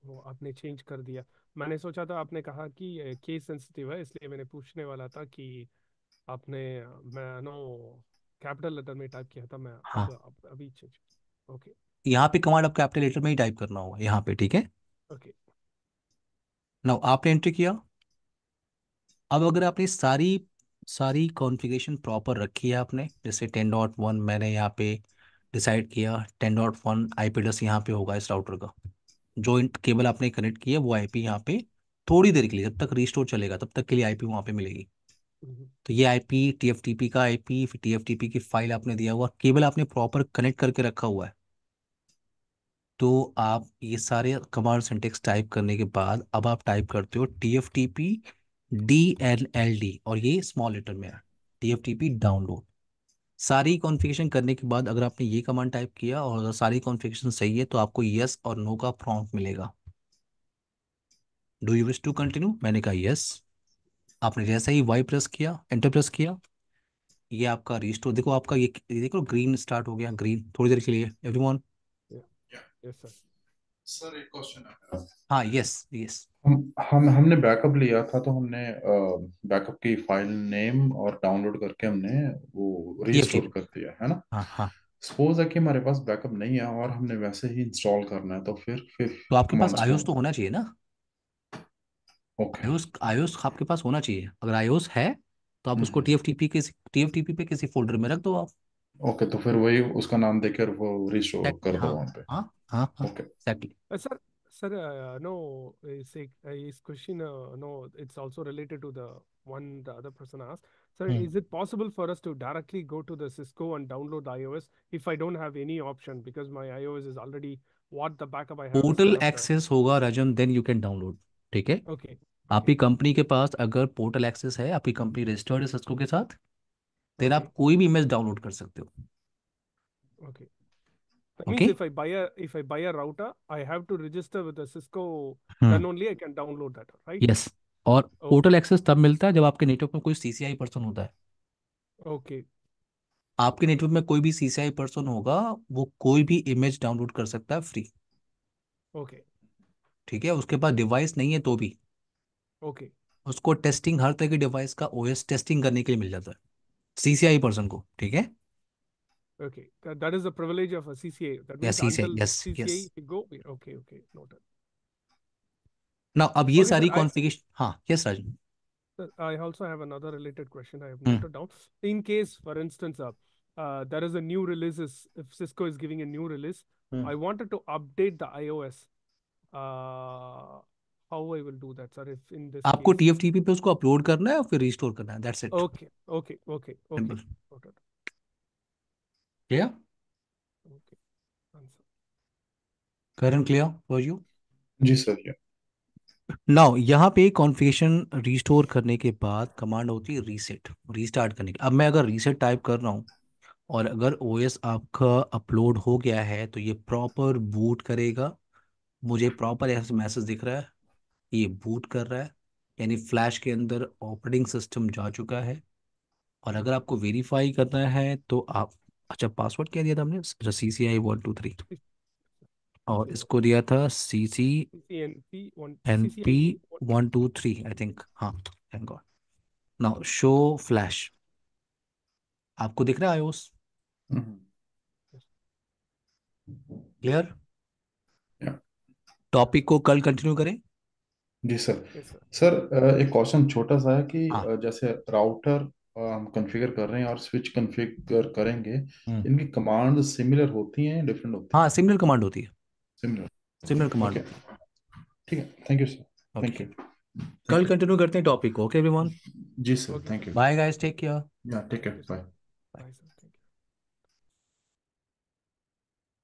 वो आपने चेंज कर दिया। मैंने सोचा था, आपने कहा कि केस सेंसिटिव है, इसलिए मैंने पूछने वाला था कि आपने, मैं नो कैपिटल लेटर में टाइप किया था, मैं हाँ, अब अभी चेंज। ओके। यहाँ पे कमांड आपको कैपिटल लेटर में ही टाइप करना होगा यहाँ पे, ठीक है। ओके। नाउ आपने एंट्री किया। अब अगर आपने सारी सारी कॉन्फ़िगरेशन प्रॉपर रखी है आपने, जैसे 10.1 मैंने यहाँ पे डिसाइड किया, 10.1 आईपी एड्रेस यहाँ पे होगा इस राउटर का, जो केबल आपने कनेक्ट किया है वो आईपी यहाँ पे थोड़ी देर के लिए, जब तक रिस्टोर चलेगा तब तक के लिए आईपी वहाँ पे मिलेगी। हम्म, तो ये आईपी TFTP का आईपी, फिर TFTP की फाइल आपने दिया हुआ, केबल आपने प्रॉपर कनेक्ट करके रखा हुआ है। तो आप ये सारे कमांड सिंटेक्स टाइप करने के बाद अब आप टाइप करते हो TFTP DLLD, और ये स्मॉल लेटर में है, TFTP डाउनलोड। सारी कॉन्फ़िगरेशन करने के बाद अगर आपने ये कमांड टाइप किया और अगर सारी कॉन्फ़िगरेशन सही है तो आपको यस और नो का प्रॉम्प्ट मिलेगा। Do you wish to continue, मैंने कहा यस। आपने जैसे ही वाई प्रेस किया, एंटर प्रेस किया, ये आपका रिस्टोर देखो, आपका ये देखो ग्रीन स्टार्ट हो गया, ग्रीन थोड़ी देर के लिए एवरीवन। Yes sir. सर एक क्वेश्चन है मेरा। हाँ, यस यस। हमने बैकअप लिया था, तो हमने बैकअप की फाइल नेम और डाउनलोड करके हमने वो रीस्टोर TFTP, कर दिया है ना। हाँ हाँ। सपोज है कि हमारे पास बैकअप नहीं है और हमने वैसे ही इंस्टॉल करना है, तो फिर तो आपके पास कमांड्स क्या iOS तो होंगे? होना चाहिए ना। ओके। iOS आपके पास होना चाहिए, अगर iOS है तो आप उसको हम्म। TFTP पे किसी फोल्डर में रख दो आप। ओके, तो फिर वही उसका नाम देकर वो रीस्टोर Exactly, कर दो हाँ वहां पे। हाँ हाँ हाँ, okay. Exactly. Sir, sir, no, is question, no, it's also related to the one the other person asked. Sir, is it possible for us to directly go to the Cisco and download the iOS if I don't have any option, because my iOS is already, what the backup I have is portal set up the. Access होगा रजन, then you can download, ठीक है। Okay, आपकी okay, company के पास अगर portal access है, आपकी company registered है सिस्को के साथ, देन okay, आप कोई भी इमेज डाउनलोड कर सकते हो। okay. That means okay. if I buy a router, I have to register with the Cisco, hmm, then only I can download that, right? Yes. और Okay, पोर्टल एक्सेस तब मिलता है जब आपके नेटवर्क में कोई CCI पर्सन होता है। okay, आपके नेटवर्क में कोई भी CCI पर्सन होगा, वो कोई भी इमेज डाउनलोड कर सकता है फ्री, okay, ठीक है। उसके पास डिवाइस नहीं है तो भी okay, उसको टेस्टिंग, हर तरह की डिवाइस का OS टेस्टिंग करने के लिए मिल जाता है, CCI पर्सन को, ठीक है। okay. That is the privilege of a CCA. That या means CCI, until yes yes. CCA if you go, okay, okay, noted. ना अब ये Okay, sir. सारी कॉन्फ़िगरेशन, हाँ yes Rajan. Sir, I also have another related question I have hmm noted down. In case, for instance, there is a new releases, if Cisco is giving a new release, hmm. I wanted to update the iOS. Uh, how I will do that, sir? If in this आपको case, TFTP पे उसको upload करना है और फिर restore करना है, that's it, okay, okay, okay, okay, simple. noted, clear. okay, answer. Karan, clear for you. जी सर, ये नाउ यहाँ पे कॉन्फ़िगरेशन रिस्टोर करने के बाद कमांड होती है रीसेट, रीस्टार्ट करने की। अब मैं अगर रीसेट टाइप कर रहा हूँ और अगर ओएस आपका अपलोड हो गया है तो ये प्रॉपर बूट करेगा। मुझे प्रॉपर ऐसा मैसेज दिख रहा है, ये बूट कर रहा है, यानी फ्लैश के अंदर ऑपरेटिंग सिस्टम जा चुका है। और अगर आपको वेरीफाई करना है तो आप, अच्छा पासवर्ड क्या दिया था हमने, CCI123, और CCNP इसको दिया था one CCNP CCIP 123 I think, हाँ, thank God. Now show flash, आपको दिख रहा है IOS hmm, clear? Yeah, topic को कल कंटिन्यू करें। जी सर। yes sir. सर एक क्वेश्चन छोटा सा है कि हाँ। जैसे राउटर हम कॉन्फ़िगर कर रहे हैं और स्विच कॉन्फ़िगर करेंगे, हम्म। इनकी कमांड सिमिलर होती हैं डिफरेंट होती हाँ, हैं? सिमिलर कमांड होती है, सिमिलर। सिमिलर कमांड ओके, होती ठीक है, थैंक यू सर। है। Thank okay, you. कल थैंक यू। कंटिन्यू करते हैं टॉपिक को। ओके एवरीवन, जी sir, Okay thank sir. You. Bye guys, take care. Yeah, take Thank care, you sir. Bye.